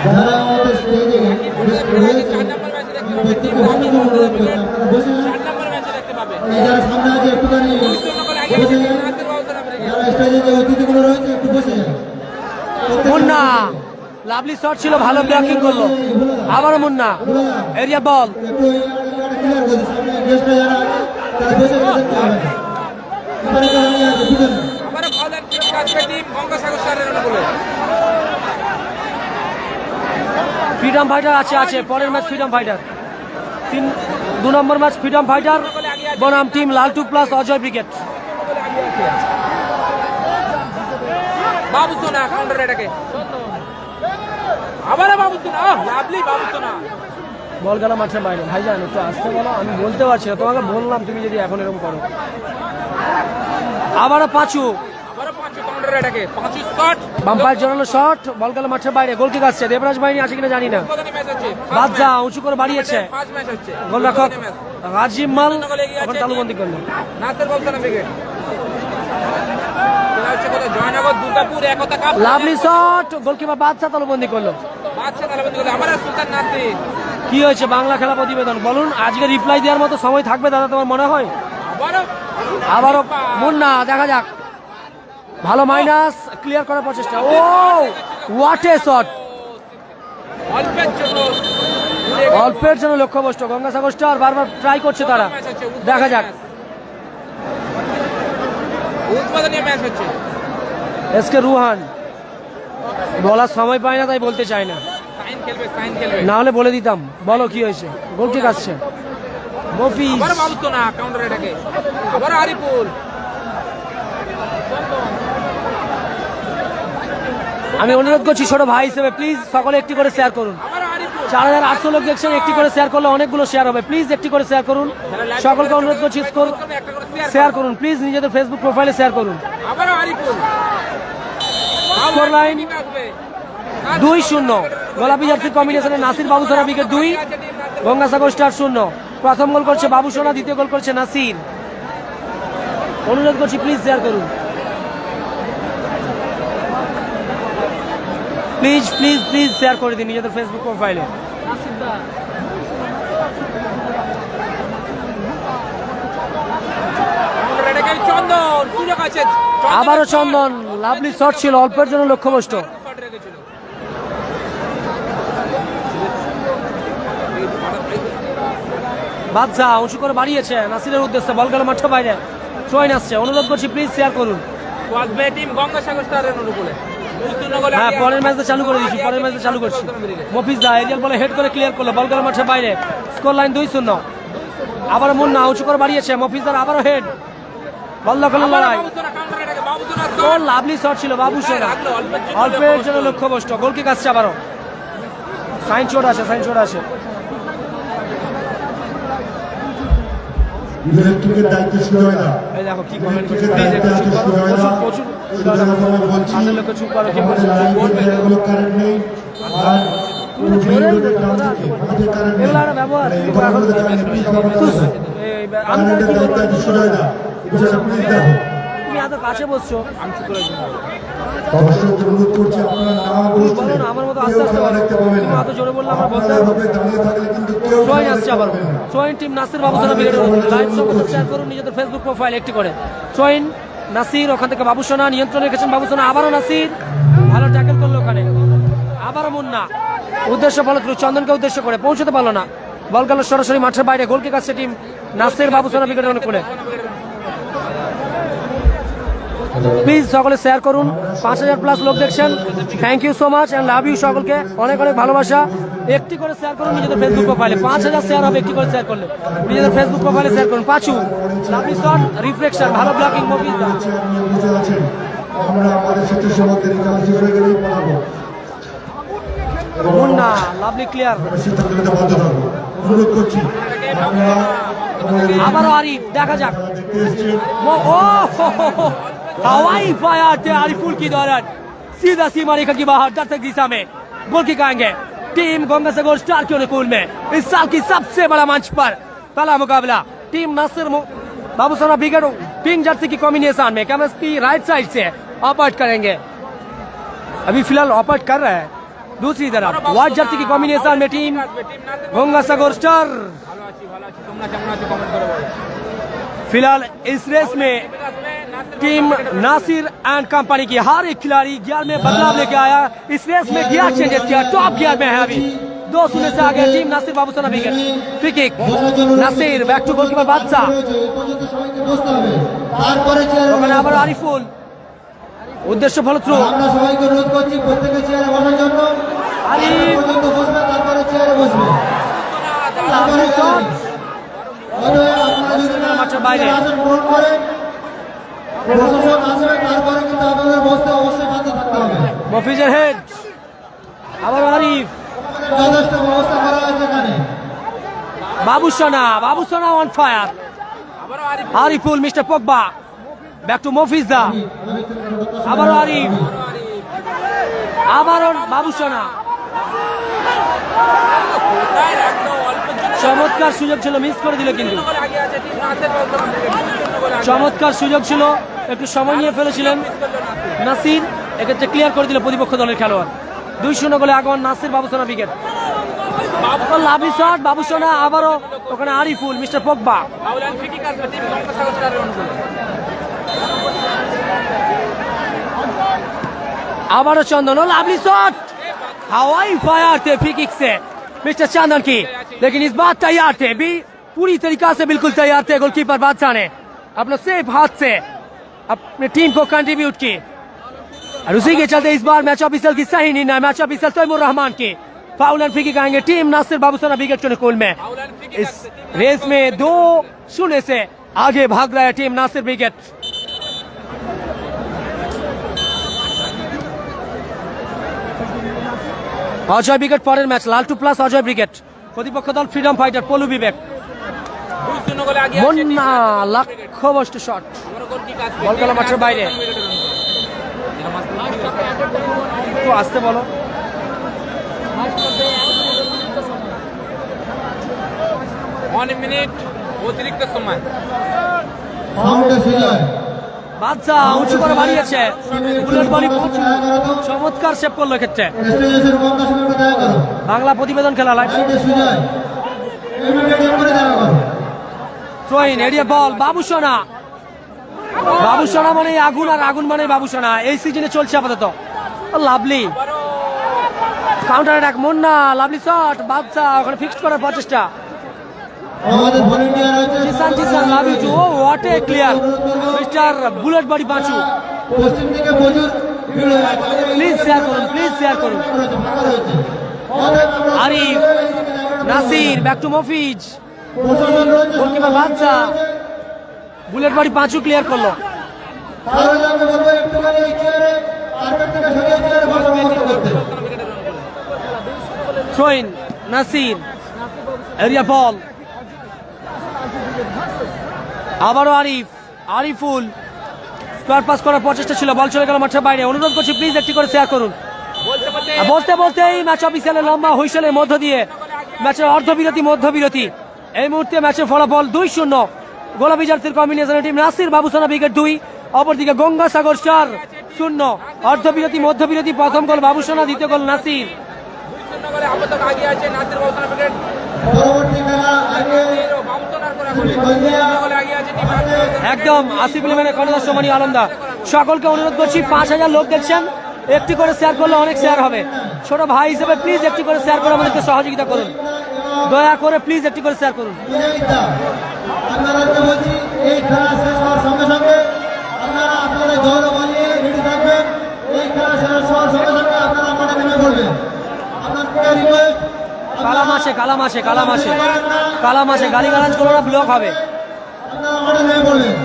যারা আমাদের স্টেজে উপস্থিত রয়েছে, 4 নম্বর ম্যাচে দেখতে পাবে। ব্যক্তিকে বসানোর জন্য অনুরোধ করছি, আপনারা বসে যান। 4 নম্বর ম্যাচে দেখতে পাবে। এই যারা সামনে আছে একটুখানি বসে যান। নাসির বাবু সোনা উইকেট। যারা স্টেজে যে অতিথিগুলো রয়েছে একটু বসে যান। মুন্না লাভলি শট ছিল, ভালো ব্লকিং করলো। আবারও মুন্না এরিয়া বল। একটু এই এরিয়াটা ক্লিয়ার করে দিন। সামনে গেস্টরা যারা আছে তারা বসে গেলে দেখতে পাবেন। এবারে তো আমি আর বুঝেন না। আবারও ফাউল এন্ড ফ্রি কিক আসবে টিম গঙ্গাসাগর স্টারের অনুকূলে। ফ্রিডম ফাইটার আছে পরের ম্যাচ ফ্রিডম ফাইটার। 2 নম্বর ম্যাচ ফ্রিডম ফাইটার বনাম টিম লালটু প্লাস অজয় ব্রিগেড। বাবু সোনা কাউন্টার অ্যাটাকে। আবারও বাবু সোনা, লাভলি বাবু সোনা। বল গেল মাঠের বাইরে। ভাইজান একটু আসতে বলো, আমি বলতে পারছি না, তোমাকে বললাম তুমি যদি এখন এরকম করো। আবারও পাঁচু, আবারও 5 কাউন্টার এটাকে 5 শট বাম্পার জড়ানো শট, বল গেল মাঠের বাইরে। গোল কিক আসছে, দেবরাজ বাহিনী আছে কিনা জানি না। কতদিন ম্যাচ হচ্ছে বাদশা উঁচু করে বাড়িয়েছে, ফার্স্ট ম্যাচ হচ্ছে গোলরক্ষক রাজিব মাল এখন তালুবন্দি করলো। নাসের বলছানা ব্রিগেড খেলা হচ্ছে কোথায় জয়নগর দুর্গাপুর একতা কাপ লাভলি শট, গোলকিপার বাদশা তালুবন্দি করলো। বাদশা তালাবন্দি করলো আমার সুলতান নাসির কি হয়েছে বাংলা খেলা প্রতিবেদন বলুন, আজকে রিপ্লাই দেওয়ার মতো সময় থাকবে দাদা তোমার মনে হয়? আবারও মুন্না, দেখা যাক। ভালো মাইনাস, ক্লিয়ার করার প্রচেষ্টা। ও হোয়াট এ শট, অল্পের জন্য লক্ষ্যভ্রষ্ট। গঙ্গাসাগর স্টার বারবার ট্রাই করছে তারা, দেখা যাক। উদ্বোধনী ম্যাচ হচ্ছে এসকে রুহান বলার সময় পায় না, তাই বলতে চায় না, সাইন খেলবে না হলে বলে দিতাম। বলো কি হয়েছে? গোল কিক আসছে, মফিজ আবার মাউতো না কাউন্টার এটাকে আবার আরিফুল। আমি অনুরোধ করছি ছোট ভাই হিসেবে প্লিজ সকলে একটি করে শেয়ার করুন। আবার আরিফুল 4800 লোক দেখছেন, একটি করে শেয়ার করলে অনেকগুলো শেয়ার হবে। প্লিজ একটি করে শেয়ার করুন, সকলকে অনুরোধ করছি স্কোর একটা করে শেয়ার করুন প্লিজ, নিজেদের ফেসবুক প্রোফাইলে শেয়ার করুন। আবার আরিফুল স্কোর লাইন 2-0, গোলাপি জার্সির কম্বিনেশনে নাসির বাবুসোনা উইকেট 2, গঙ্গাসাগর স্টার 0। প্রথম গোল করছে বাবুসোনা, দ্বিতীয় গোল করছে নাসির। অনুরোধ করছি প্লিজ শেয়ার করুন, প্লিজ প্লিজ প্লিজ শেয়ার করে দিন নিজেদের ফেসবুক প্রোফাইলে। চন্দন সুযোগ আছে, আবারও চন্দন, লাভলি শট ছিল, অল্পের জন্য লক্ষ্যভ্রষ্ট। শট রেখেছিল বাদশা উঁচু করে বাড়িয়েছে নাসিরের উদ্দেশ্যে, বল গেল মাঠের বাইরে। ট্রয়েন আসছে, অনুরোধ করছি প্লিজ শেয়ার করুন। ওয়াজবে টিম গঙ্গাসাগর স্টারের অনুকূলে হ্যাঁ, পরের ম্যাচে চালু করে দিচ্ছি, পরের ম্যাচে চালু করছি। মফিজ দা এরিয়াল বলে হেড করে ক্লিয়ার করলো, বল গেল মাঠের বাইরে। Score line 2-0। আবারও মুন্না উঁচু করে বাড়িয়েছে, মফিজদার আবারও হেড, বল দখলের লড়াই। ও লাভলি শট ছিল বাবুসোনা, অল্পের জন্য লক্ষ্যভ্রষ্ট। গোল কিক আসছে আবারও, সাইন চোট আসে, সাইন চোট আসে। ইলেকট্রিকের দায়িত্ব শুরু হয় না। এই দেখো কি কমেন্ট করছে, প্লিজ একটু চুপ করো, প্রচুর প্রচুর হাতের লোকে চুপ করো, কি বলছে কারেন্ট নেই আর এগুলো একটা ব্যবহার। আমি তাহলে কি বলবো? তুমি এত কাছে বসছো, আমি চুপ করে দর্শক অনুরোধ করছি আপনারা না বলো না, আমার মতো আস্তে আস্তে বলো। তুমি এত জোরে বললে আমার বলতে হবে। দাঁড়িয়ে থাকলে কিন্তু কেউ ট্রয়েন আসছে আবার, ট্রয়েন টিম নাসির বাবুসোনা ব্রিগেডের লাইভ সম্পর্কে শেয়ার করুন নিজেদের ফেসবুক প্রোফাইল একটি করে। ট্রয়েন নাসির, ওখান থেকে বাবুসোনা নিয়ন্ত্রণে রেখেছেন বাবুসোনা, আবারও নাসির ভালো ট্যাকেল করলো ওখানে। আবারও মুন্না উদ্দেশ্য ফলো থ্রু, চন্দনকে উদ্দেশ্য করে পৌঁছতে পারলো না, বল গেল সরাসরি মাঠের বাইরে। গোল কিক আসছে টিম নাসির বাবুসোনা ব্রিগেডের অনুকূলে। প্লিজ সকলে শেয়ার করুন, 5000+ লোক দেখছেন, thank you so much and love you সকলকে, অনেক অনেক ভালোবাসা। একটি করে শেয়ার করুন নিজেদের ফেসবুক প্রোফাইলে, 5000 শেয়ার হবে একটি করে শেয়ার করলে। নিজেদের ফেসবুক প্রোফাইলে শেয়ার করুন। পাঁচু লাভলি শট, রিফ্লেকশন, ভালো ব্লকিং মফিজ দা। বুঝে আছেন আমরা আমাদের স্বেচ্ছাসেবকদের কাজ হয়ে গেলেই পালাবো, মুন্না লাভলি ক্লিয়ার, সিদ্ধান্ত নিতে বাধ্য থাকবো। অনুরোধ করছি আমরা আবারও আরিফ, দেখা যাক। দেখতে এসেছি हवाई फायर थे आरिफुल की दौरान, सीधा सीमा रेखा की बाहर दर्शक दिशा में गोल किक आएंगे टीम गंगासागर स्टार के अनुकूल में। इस साल की सबसे बड़ा मंच पर पहला मुकाबला team Nasir Babusona brigade pink jersey की कॉम्बिनेशन में कैमरा की राइट साइड से ऑपरेट करेंगे। अभी फिलहाल ऑपरेट कर रहा है। दूसरी तरफ व्हाइट जर्सी की कॉम्बिनेशन में टीम गंगासागर स्टार। फिलहाल इस रेस में टीम नासिर एंड कंपनी की हर एक खिलाड़ी गियर में बदलाव लेके आया, इस रेस में गियर चेंजेस किया, टॉप गियर में है अभी। 2-0 से आगे team Nasir Babusona brigade. Free kick Nasir, back to goalkeeper Badshah, ওখানে আবার আরিফুল, উদ্দেশ্য ফলো থ্রু। আমরা সবাইকে অনুরোধ করছি প্রত্যেকে চেয়ারে বসার জন্য। আরিফ পর্যন্ত বসবে, তারপরে চেয়ারে বসবে। লাভলি শট, আপনারা যদি না মাঠের বাইরে। আসন পূরণ করেন, প্রশাসন আসবে, তারপরে কিন্তু আপনাদের বসতে অবশ্যই বাধ্য থাকতে হবে। মফিজের হেড, আবার আরিফ, যথেষ্ট ব্যবস্থা করা হয়েছে এখানে। Babusona on fire. আবারও Arif, Ariful, mister Pogba, back to Mofiza, আবারও আরিফ, আবারও বাবুসোনা। কোথায় রাখলো? অল্প কিছু চমৎকার সুযোগ ছিল, মিস করে দিল কিন্তু। গোল আগে আছে টিম নাসের বর্তমান থেকে 2-0 গোলে আগে চমৎকার সুযোগ ছিল, একটু সময় নিয়ে ফেলেছিলেন মিস করলো নাসির। নাসির, এক্ষেত্রে ক্লিয়ার করে দিল প্রতিপক্ষ দলের খেলোয়াড়। 2-0 গোলে আগমন নাসির, বাবুসোনা উইকেট। লাভলি শট, বাবুসোনা, আবারও ওখানে আরিফুল, মিস্টার পগবা। আউলান ফ্রি কাজ টিম গঙ্গাসাগর স্টারের অনুকূলে। আবারও चंदन, लाभली शॉट, हवाई फायर थे फ्री किक से मिस्टर चंदन की, लेकिन इस बार तैयार थे भी, पूरी तरीका से बिल्कुल तैयार थे गोलकीपर बादशाह ने अपने सेफ हाथ से अपने टीम को कंट्रीब्यूट की। और उसी के चलते इस बार मैच ऑफिसर की सही निर्णय, मैच ऑफिसर तैमूर रहमान की फाउल एंड फ्री किक आएंगे टीम नासिर बाबूसोना विकेट के अनुकूल में। आउलान फ्री इस रेस में 2-0 से आगे भाग रहा है team Nasir wicket. Ajay wicket পরের match, Laltu plus Ajay wicket. প্রতিপক্ষ দল ফ্রিডম ফাইটার পলু বিবেক। 2-0 গোলে আগে আছে টিম মুন্না নাসের লক্ষ্য বস্তু শট, আবারও গোল কিক আসবে। বল গেল মাঠের বাইরে। একটু আসতে বলো। 1 মিনিট অতিরিক্ত সময়। ফাউন্ডে সুজয় বাদশা উঁচু করে বাড়িয়েছে, বুলেট বলি চমৎকার সেভ করলো ক্ষেত্রে। স্টেজের বন্ধ শুরু দয়া করো। বাংলা প্রতিবেদন খেলা লাইভ ফাউন্ডে সুজয় ইমিডিয়েট করে দয়া করো। থ্রোইন এরিয়া বল, বাবুসোনা। বাবুসোনা মানে আগুন, আর আগুন মানে বাবুসোনা, এই সিজনে চলছে আপাতত। Lovely counter attack, Munna, lovely shot, Badsha ওখানে ফিক্সড করার প্রচেষ্টা। আমাদের ভলেন্টিয়ার রয়েছে Jisan love you too, oh what a clear mister bullet body বাঁচু। পশ্চিম থেকে প্রচুর ভিড় হয়ে আছে। প্লিজ শেয়ার করুন, প্লিজ শেয়ার করুন। ফাঁকা রয়েছে। অতএব আমরা আরিফ, নাসির, ব্যাক টু মফিজ, প্রশাসন রয়েছে, goalkeeper Badsha, bullet body Panchu clear করলো। তাহলে আমরা বলবো একটুখানি এই চেয়ারে কার্পেট থেকে সরিয়ে চেয়ারে বসা বন্ধ করতে। থ্রোইন নাসির, এরিয়া বল, আবারও আরিফ, আরিফুল স্কোয়ার পাস করার প্রচেষ্টা ছিল, বল চলে গেল মাঠের বাইরে। অনুরোধ করছি প্লিজ একটি করে শেয়ার করুন। বলতে বলতেই ম্যাচ অফিসিয়ালের লম্বা হুইসেলের মধ্য দিয়ে ম্যাচের অর্ধবিরতি মধ্যবিরতি। এই মুহূর্তে ম্যাচের ফলাফল 2-0 গোলাপি জার্সির কম্বিনেশনের টিম নাসির বাবুসোনা উইকেট 2, অপরদিকে গঙ্গাসাগর স্টার 0। অর্ধবিরতি মধ্যবিরতি, প্রথম গোল বাবুসোনা, দ্বিতীয় গোল নাসির। 2-0 গোলে আপাতত আগে আছে নাসির বাবুসোনা উইকেট। পরবর্তী খেলা আগে বাবুসোনার করা গোলে 2-0 গোলে আগে আছে টিম নাসির। একদম আসিফ ইলেভেনের কর্ণধার সোমানি আলমদা। সকলকে অনুরোধ করছি, 5000 লোক দেখছেন, একটি করে শেয়ার করলে অনেক শেয়ার হবে। ছোট ভাই হিসেবে প্লিজ একটি করে শেয়ার করে আমাদেরকে সহযোগিতা করুন, দয়া করে প্লিজ একটি করে শেয়ার করুন। বিজয়িতা আপনাদেরকে বলছি, এই খেলা শেষ হওয়ার সঙ্গে সঙ্গে আপনারা আপনাদের দল বানিয়ে রেডি থাকবেন। এই খেলা শেষ হওয়ার সঙ্গে সঙ্গে আপনারা মাঠে নেমে পড়বেন। আপনাদের রিকোয়েস্ট, কালামাসে কালামাসে কালামাসে কালামাসে গালিগালাজ করো না, ব্লক হবে। আপনারা মাঠে নেমে পড়বেন।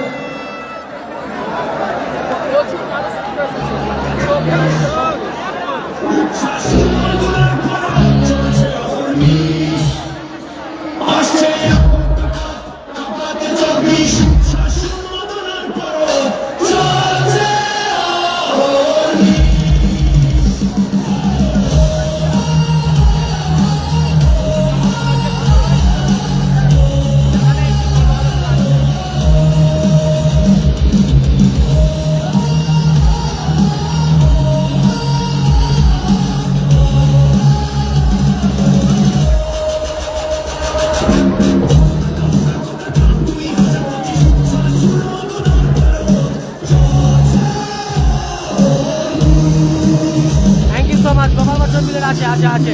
Thank you so much. Gopal Bachchan বিলের আছে আছে আছে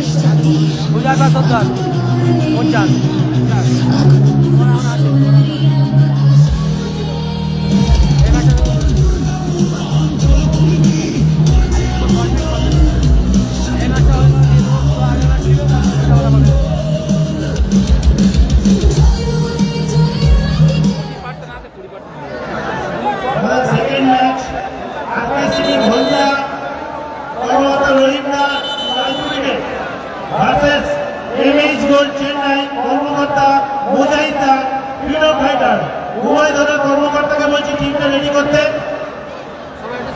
2070 50। সেকেন্ড ম্যাচ আরপিসি ভোল্লা কর্মকর্তা Rabindra versus MH gold Chennai কর্মকর্তা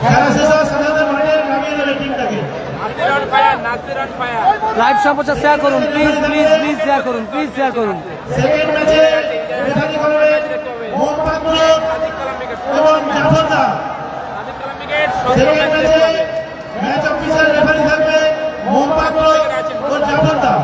খেলা শেষ হওয়ার সাথে সাথে মাঠে নামিয়ে দেবে টিমটাকে। Nasir on fire, Nasir on fire. Live সম্প্রচার শেয়ার করুন প্লিজ প্লিজ প্লিজ শেয়ার করুন প্লিজ শেয়ার করুন। সেকেন্ড ম্যাচে রেফারি করবেন মোহাম্মদ সাদিক কালাম উইকেট, এবং জাফর দা। সাদিক কালাম উইকেট, ষষ্ঠ সেকেন্ড ম্যাচ ম্যাচে দেখতে হবে। ম্যাচ অফিসার রেফারি থাকবে মোহাম্মদ ও জাফর দা।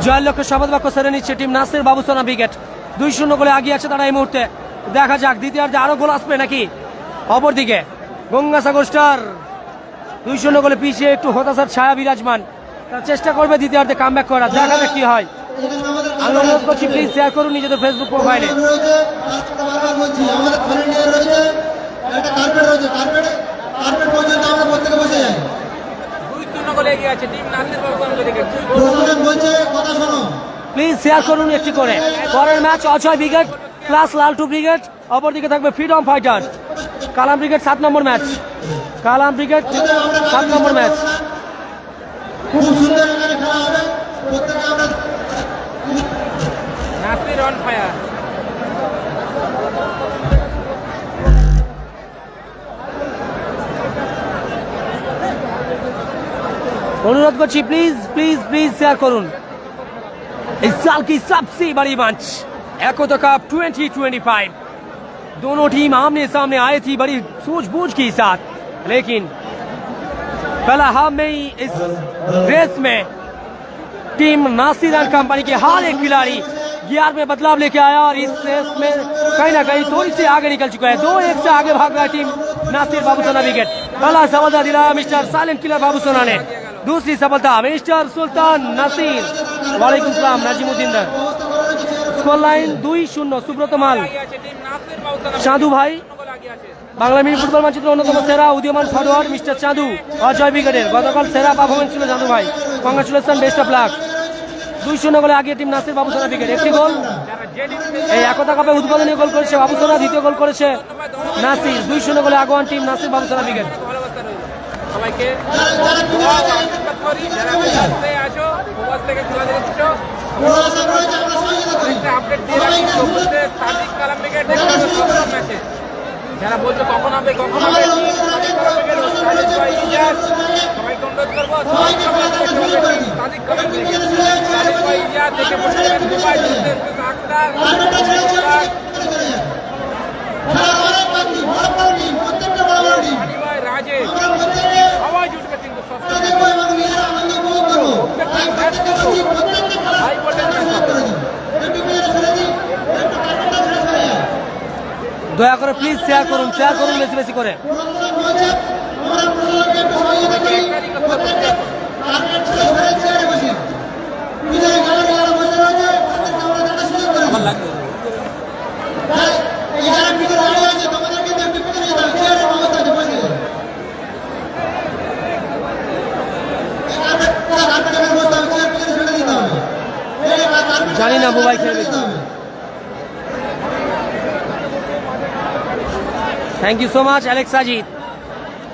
জয়ের লক্ষ্যে শপথ বাক্য সেরে নিচ্ছে টিম নাসির বাবুসোনা ব্রিগেড। 2-0 গোলে এগিয়ে আছে তারা এই মুহূর্তে। দেখা যাক দ্বিতীয়ার্ধে আরো গোল আসবে নাকি। অপরদিকে গঙ্গাসাগর স্টার 2-0 গোলে পিছিয়ে একটু হতাশার ছায়া বিরাজমান। তারা চেষ্টা করবে দ্বিতীয়ার্ধে কামব্যাক করার, দেখা যাক কি হয়। আমি অনুরোধ করছি প্লিজ শেয়ার করুন নিজেদের ফেসবুক প্রোফাইলে। বারবার বলছি আমাদের ভলেন্টিয়ার রয়েছে, একটা কার্পেট রয়েছে, কার্পেট পর্যন্ত আমরা প্রত্যেকে বসে যাই। 2-0 গোলে এগিয়ে আছে টিম নাসির বাবুসোনা ব্রিগেড। প্রশাসন বলছে কথা শোনো। প্লিজ শেয়ার করুন একটি করে। পরের match Ajay brigade plus Laltu brigade, অপরদিকে থাকবে ফ্রিডম ফাইটার। কালাম ব্রিগেড 7 নম্বর ম্যাচ, কালাম ব্রিগেড 7 নম্বর ম্যাচ। খুব সুন্দর এখানে খেলা হবে, প্রত্যেকে আমরা নাসির অন ফায়ার। অনুরোধ করছি প্লিজ প্লিজ प्लीज शेयर करूं। इस साल की सबसे बड़ी मंच एकोतो कप 2025। दोनों टीम आमने सामने आई थी बड़ी सूझबूझ के साथ, लेकिन पहला हाफ में ही इस रेस में टीम नासिर एंड कंपनी के हर एक खिलाड़ी गियर में बदलाव लेके आया और इस रेस में कहीं ना कहीं थोड़ी सी आगे निकल चुका है। 2-1 से आगे भाग रहा है टीम नासिर बाबूसोना ब्रिगेड। पहला सफलता दिलाया मिस्टर साइलेंट किलर बाबूसोना ने, दूसरी सफलता मिस्टर सुल्तान नासिर। वालेकुम सलाम नाजिमुद्दीन दर। स्कोर लाइन 2-0 सुब्रत माल এগিয়ে আছে টিম নাসির বাবুসোনা চাঁদু ভাই। 2 গোলে এগিয়ে আছে। বাংলা মিনি ফুটবল মানচিত্র অন্যতম সেরা উদীয়মান ফরওয়ার্ড মিস্টার চাঁদু অজয় ব্রিগেডের গতকাল সেরা পারফরমেন্স ছিল চাঁদু ভাই। Congratulation, best of luck. 2-0 গোলে আগিয়ে টিম নাসির বাবুসোনা ব্রিগেড। একটি গোল যারা যে টিমকে এই একতা কাপে উদ্বোধনী গোল করেছে বাবুসোনা, দ্বিতীয় গোল করেছে নাসির। 2-0 গোলে আগুয়ান টিম নাসির বাবুসোনা ব্রিগেড। ভালোবাসা রইল সবাইকে। দোয়া ও আশীর্বাদ করি যারা বিদেশে আছো, প্রবাস থেকে খেলা দেখছো, প্রশাসন রয়েছে, আমরা সহযোগিতা করি। একটা আপডেট দিয়ে রাখি। চব্বিশে সাদিক কালাম ব্রিগেড দেখতে হবে ষষ্ঠ ম্যাচে। যারা বলছো কখন হবে কখন হবে, সাদিক কালাম ব্রিগেড ও সাদিক ভাই ইজাজ, সবাইকে অনুরোধ করবো ষষ্ঠ ম্যাচ দেখতে হবে টিম সাদিক কালাম ব্রিগেড। সাদিক ভাই ইজাজ দেখে বসে যাবেন দুবাই আক্তার, খেলা অনেক বাকি, বড় বড় টিম, প্রত্যেকটা বড় বড় টিম। হানি ভাই রাজেশ, আমরা প্রত্যেকে আওয়াজ উঠবে কিন্তু ষষ্ঠ খেলা দেখবো এবং নিজেরা আনন্দ উপভোগ করবো। তাই প্রত্যেকটা টিম, প্রত্যেকটা খেলা হাই ভোল্টেজ ম্যাচ হবে। একটু মেয়েরা ছেড়ে দিই, একটু কার্পেটটা ছেড়ে সরে যায়। দয়া করে প্লিজ শেয়ার করুন বেশি বেশি করে। প্রশাসন বলছে, আমরা প্রশাসনকে একটু সহযোগিতা করি, প্রত্যেকে কার্পেট ছেড়ে সরে চেয়ারে বসি। পিছনে গ্যালারি যারা বসে রয়েছে, প্রত্যেককে আমরা দেখার সুযোগ করে দিই। তাই এই যারা পিছনে দাঁড়িয়ে আছে, তোমাদেরকে তো একটু পিছনে যেতে হবে, চেয়ারের ব্যবস্থা আছে, বসে যাও। এই কার্পেটে বসতে হবে, চেয়ার পিছনে ছেড়ে দিতে হবে। এই কার্পেট জানি না বুবাই খেলবে দিতে হবে। Thank you so much Alex Sajid.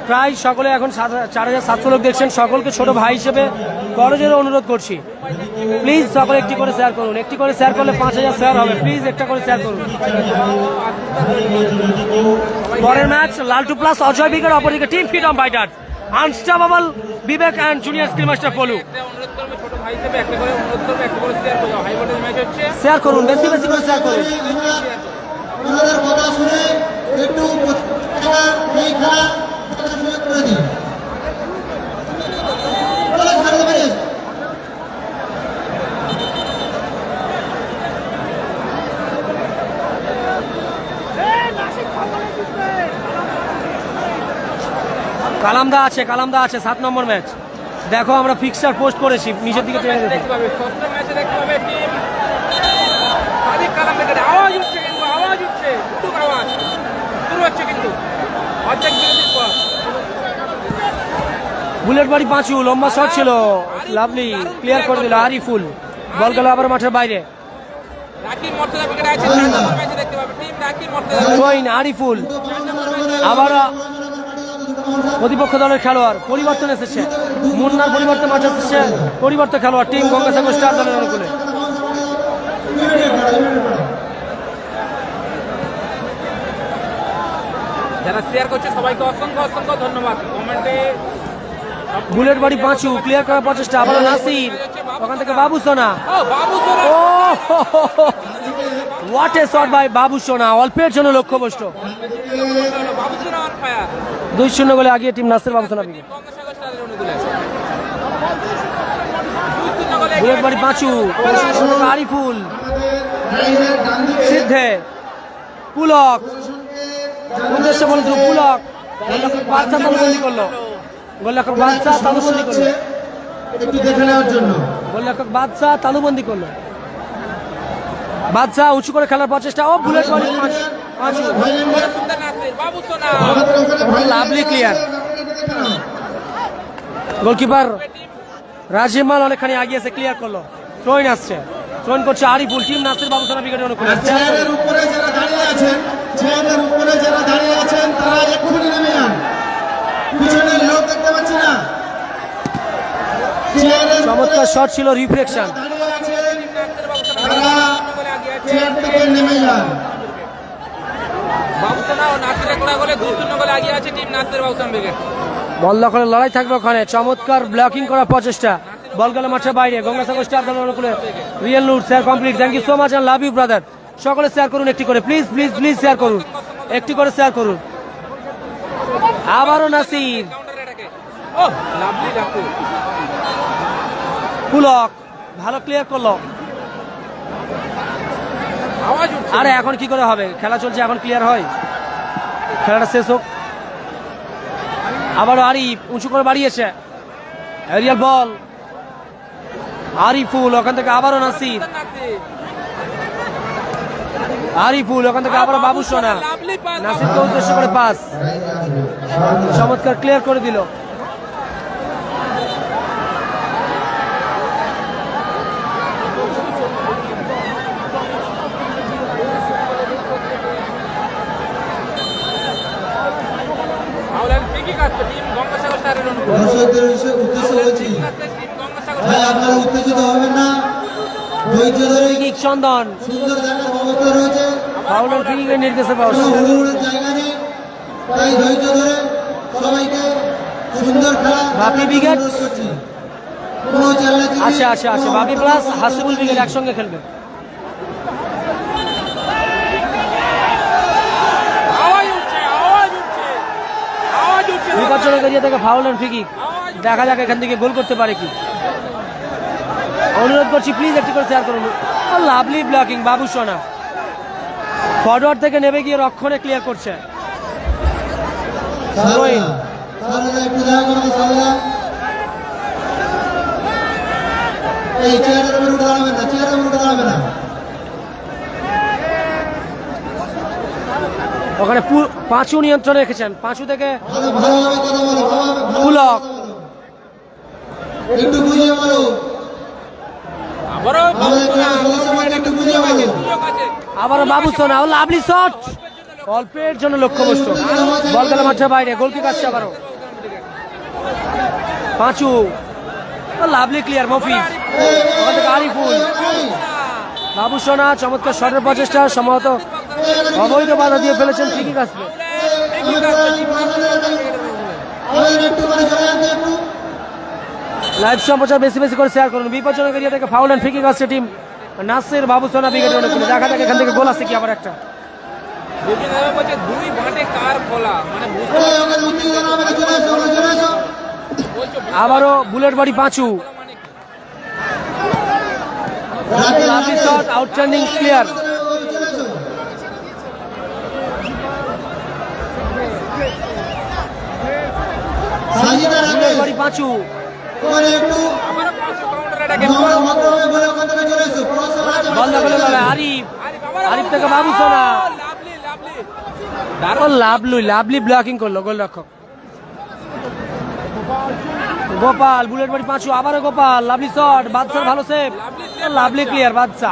প্রায় সকলে এখন 4700 লোক দেখছেন। সকলকে ছোট ভাই হিসেবে করজোরে অনুরোধ করছি প্লিজ সকলে একটি করে শেয়ার করুন। একটি করে শেয়ার করলে 5000 শেয়ার হবে। প্লিজ একটা করে শেয়ার করুন। পরের match Laltu plus Ajay brigade, অপরদিকে team freedom fighter unstoppable Bibek and junior skill master Polu. একটা অনুরোধ করবো ছোট ভাই হিসেবে একটা করে অনুরোধ করবো, একটা করে শেয়ার করবো। হাই ভোল্টেজ ম্যাচ হচ্ছে, শেয়ার করুন, বেশি বেশি করে শেয়ার করুন। ওনাদের কথা শুনে একটু এই খেলা দেখার সুযোগ করে দিই। বলে ছাড়তে পারে। কালামদা আছে 7 নম্বর ম্যাচ। দেখো আমরা ফিক্সচার পোস্ট করেছি, নিচের দিকে টেনে দেবো। দেখতে পাবে ষষ্ঠ ম্যাচে দেখতে পাবে টিম সাদিক কালাম ব্রিগেড। আওয়াজ উঠছে কিন্তু, আওয়াজ উঠছে, উঠুক আওয়াজ শুরু হচ্ছে কিন্তু অর্ধেক বিরতির পর। বুলেট বাড়ি পাঁচু লম্বা শট ছিল, লাভলি ক্লিয়ার করে দিল আরিফুল। বল গেল আবার মাঠের বাইরে। রাকি মর্তজা ব্রিগেড আছে 4 নম্বর ম্যাচে দেখতে পাবে টিম রাকি মর্তজা। জয়েন আরিফুল আবার প্রতিপক্ষ দলের খেলোয়াড় পরিবর্তন এসেছে, মুন্নার পরিবর্তন মাঠে এসেছে, পরিবর্তন খেলোয়াড় টিম গঙ্গাসাগর স্টার দলের অনুকূলে। যারা শেয়ার করছে সবাইকে অসংখ্য অসংখ্য ধন্যবাদ। কমেন্টে বুলেট বাড়ি পাঁচু ক্লিয়ার করার প্রচেষ্টা, আবারও নাসির, ওখান থেকে বাবু সোনা। ও বাবু সোনা, ও হোয়াট এ শট বাই বাবু সোনা, অল্পের জন্য লক্ষ্যভ্রষ্ট। বাবু সোনা অন ফায়ার। 2-0 গোলে আগিয়ে টিম নাসির বাবু সোনা উইকেট। গঙ্গাসাগর স্টারের অনুকূলে 2-0 গোলে বুলেট বাড়ি পাঁচু, আরিফুল, সিদ্ধে, পুলক, উদ্দেশ্য বন্ধু পুলক, গোলরক্ষক বাদশা তালুবন্দি করলো, গোলরক্ষক বাদশা তালুবন্দি করলো, একটু দেখে নেওয়ার জন্য গোলরক্ষক বাদশা তালুবন্দি করলো। বাদশা উঁচু করে খেলার প্রচেষ্টা, ও বুলেট বাড়ি পাঁচু, সুন্দর নাসির, বাবু সোনা লাভলি ক্লিয়ার। গোলকিপার রাজিমাল অনেকখানি আগিয়েছে, ক্লিয়ার করলো। থ্রোইন আসছে, থ্রোইন করছে আরিফুল, টিম নাসির বাবু সোনা উইকেটের অনুকূলে। চেয়ারের উপরে যারা দাঁড়িয়ে আছেন, চেয়ারের উপরে যারা দাঁড়িয়ে আছেন তারা এক্ষুনি নেমে যান, পিছনের লোক দেখতে পাচ্ছি না। চেয়ারের চমৎকার শট ছিল, রিফ্লেকশন। দাঁড়িয়ে আছেন তারা চেয়ার থেকে নেমে যান। বাবু সোনা ও নাসিরের গোড়া গোলে 2-0 গোলে আগিয়ে আছে টিম নাসির বাবু সোনা উইকেট। বল দখলের লড়াই থাকবে ওখানে, চমৎকার ব্লকিং করার প্রচেষ্টা, বল গেল মাঠের বাইরে। গঙ্গাসাগর স্টার দলের অনুকূলে রিয়েল নুট share complete. Thank you so much and love you brother. সকলে শেয়ার করুন একটি করে, প্লিজ প্লিজ প্লিজ শেয়ার করুন, একটি করে শেয়ার করুন। আবারও নাসির, কাউন্টার অ্যাটাকে ও লাভলি লাভলি পুলক ভালো ক্লিয়ার করলো। আওয়াজ উঠছে। আরে এখন কি করে হবে, খেলা চলছে, এখন ক্লিয়ার হয়, খেলাটা শেষ হোক। আবারও আরিফ উঁচু করে বাড়িয়েছে, এরিয়াল বল, আরিফুল ওখান থেকে আবারও নাসির, নাসির আরিফুল ওখান থেকে আবারও বাবু সোনা, লাভলি পাস। নাসিরকে উদ্দেশ্য করে পাস, চমৎকার ক্লিয়ার করে দিল। আউলান ঠিকই কাজ তো টিম গঙ্গাসাগর স্টারের অনুকূলে। দর্শকদের উদ্দেশ্য বলছি, টিম গঙ্গাসাগর ভাই আপনারা উত্তেজিত হবেন না, ধৈর্য ধরে কিক চন্দন, সুন্দর জায়গার ব্যবস্থা রয়েছে, ফাউলের ফ্রিকের নির্দেশে পাওয়া। কোনো হুড়ুহুড়ের জায়গা নেই, তাই ধৈর্য ধরে সবাইকে সুন্দর খেলা বাপি উইকেট। অনুরোধ করছি। কোনো চেল্লাচিল্লি, আচ্ছা আচ্ছা আচ্ছা, বাবি প্লাস হাসিবুল উইকেট একসঙ্গে খেলবে। আওয়াজ উঠছে, আওয়াজ উঠছে, আওয়াজ উঠছে। বিপজ্জনক এরিয়া থেকে ফাউল এন্ড ফ্রি কিক, দেখা যাক এখান থেকে গোল করতে পারে কি। অনুরোধ করছি প্লিজ একটি করে শেয়ার করুন। লাভলি ব্লকিং বাবু সোনা, ফরওয়ার্ড থেকে নেমে গিয়ে রক্ষণে ক্লিয়ার করছে। সারদা, সারদা একটু দেখা করো তো, সারদা। এই চেয়ারের উপরে উঠে দাঁড়াবেন না, চেয়ারের উপরে উঠে দাঁড়াবেন না। ওখানে পাঁচু নিয়ন্ত্রণে রেখেছেন, পাঁচু থেকে ভালোভাবে কথা বলো, ভালোভাবে পুলক, কথা বলো। একটু বুঝিয়ে বলো, আবারও বাবু আমাদের সোনা, ক্লাবের সদস্যদের একটু বুঝিয়ে বলো। সুযোগ আছে। আবারও বাবু সোনা, ও লাভলি শট, অল্পের জন্য লক্ষ্যভ্রষ্ট, বল গেল মাঠের বাইরে, গোলকিপার আসছে আবারও। পাঁচু, ও লাভলি ক্লিয়ার মফিজ, ওখান থেকে আরিফুল, বাবু সোনা চমৎকার শটের প্রচেষ্টা, সম্ভবত অবৈধ বাধা দিয়ে ফেলেছেন, ঠিকই আসবে। একটু করে চলে আসবে একটু। লাইভ সম্প্রচার বেশি বেশি করে শেয়ার করুন। বিপজ্জনক এরিয়া থেকে ফাউল এন্ড ফ্রি কিক আসছে টিম নাসির বাবু সোনা উইকেটের অনুকূলে। দেখা যাক এখান থেকে গোল আসছে কি আবার একটা। বিভিন্ন ভাবে বলছে দুই বাঁটে কার খোলা, মানে বুঝতে এই ওখানে উত্তেজনা হবে না, চলে আসো, চলে আসো। বলছো আবারও বুলেট বাড়ি পাঁচু, মানে কি? রাতে লাভলি শট, আউটস্ট্যান্ডিং ক্লিয়ার। চলে আসো। সাজিদা রাতে বুলেট বাড়ি পাঁচু, ওখানে একটু আবারও কাউন্টার অ্যাটাকে আমরা ভদ্রভাবে বলে ওখান থেকে চলে এসো। পড়াশোনা আছে, বল দখলে লড়াই, আরিফ, আরিফ আরিফ থেকে বাবু সোনা, লাভলি লাভলি ও লাভলি ব্লকিং করলো গোলরক্ষক গোপাল। বুলেট বাড়ি পাঁচু, আবারও গোপাল, লাভলি শট, বাদশার ভালো সেভ, lovely clear Badsha.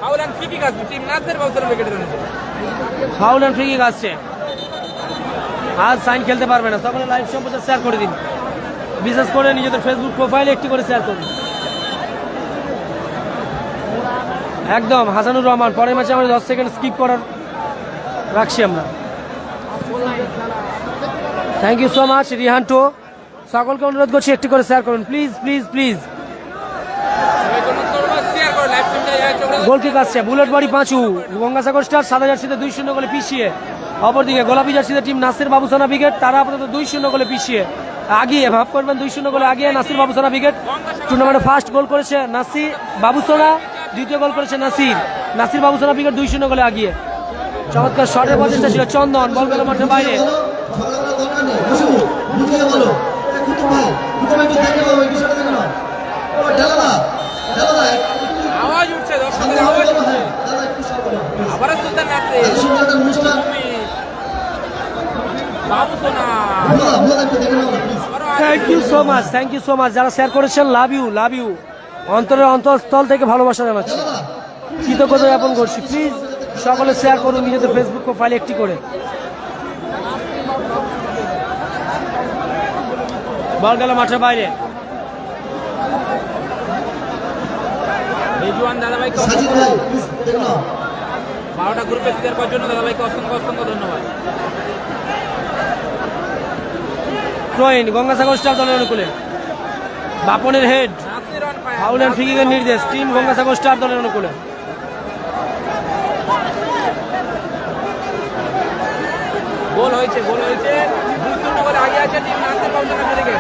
Foul and free kick আসবে টিম নাসির বাবু সোনা উইকেটের অনুকূলে। ফাউল এন্ড ফ্রি কিক আসছে। আজ সাইন খেলতে পারবে না, সকলে লাইভ সম্প্রচার শেয়ার করে দিন, বিশেষ করে নিজেদের ফেসবুক প্রোফাইলে একটি করে শেয়ার করুন। একদম হাসানুর রহমান, পরের ম্যাচে আমরা 10 সেকেন্ড স্কিপ করার রাখছি আমরা। Thank you so much Rihan টো, সকলকে অনুরোধ করছি একটি করে শেয়ার করুন প্লিজ প্লিজ প্লিজ। গোলকিক আসছে বুলেট বাড়ি পাঁচু, গঙ্গাসাগর স্টার সাদা জার্সিতে 2-0 গোলে পিছিয়ে। অপরদিকে গোলাপি জার্সিতে টিম নাসির বাবুসানা ব্রিগেড, তারা আপাতত 2-0 গোলে পিছিয়ে আগিয়ে, ভাব করবেন 2-0 গোলে আগিয়ে নাসির বাবুসানা ব্রিগেড। টুর্নামেন্টে ফার্স্ট গোল করেছে নাসির বাবুসানা, দ্বিতীয় গোল করেছে নাসির বাবুসানা ব্রিগেড 2-0 গোলে আগিয়ে। চমৎকার শটের প্রচেষ্টা ছিল চন্দন, বল গেল মাঠের বাইরে। আওয়াজ উঠছে, দর্শকদের আওয়াজ উঠছে। আবার সুলতান নাসির, বাবুসোনা। থ্যাংক ইউ সো মাচ যারা শেয়ার করেছেন, লাভ ইউ অন্তরের অন্তঃস্থল থেকে ভালোবাসা জানাচ্ছি, কৃতজ্ঞতা জ্ঞাপন করছি। প্লিজ সকলে শেয়ার করুন নিজেদের ফেসবুক প্রোফাইলে একটি করে। বল গেল মাঠের বাইরে। রিজওয়ান দাদাভাইকে 12টা গ্রুপে শেয়ার করার জন্য দাদাভাইকে অসংখ্য অসংখ্য ধন্যবাদ। থ্রোইন গঙ্গাসাগর স্টার দলের অনুকূলে, বাপনের head, Nasir on fire, foul and free কিকের নির্দেশ টিম গঙ্গাসাগর স্টার দলের অনুকূলে। গোল হয়েছে 2-0 গোলে আগে আছে টিম নাসির বাবুসানা ব্রিগেড।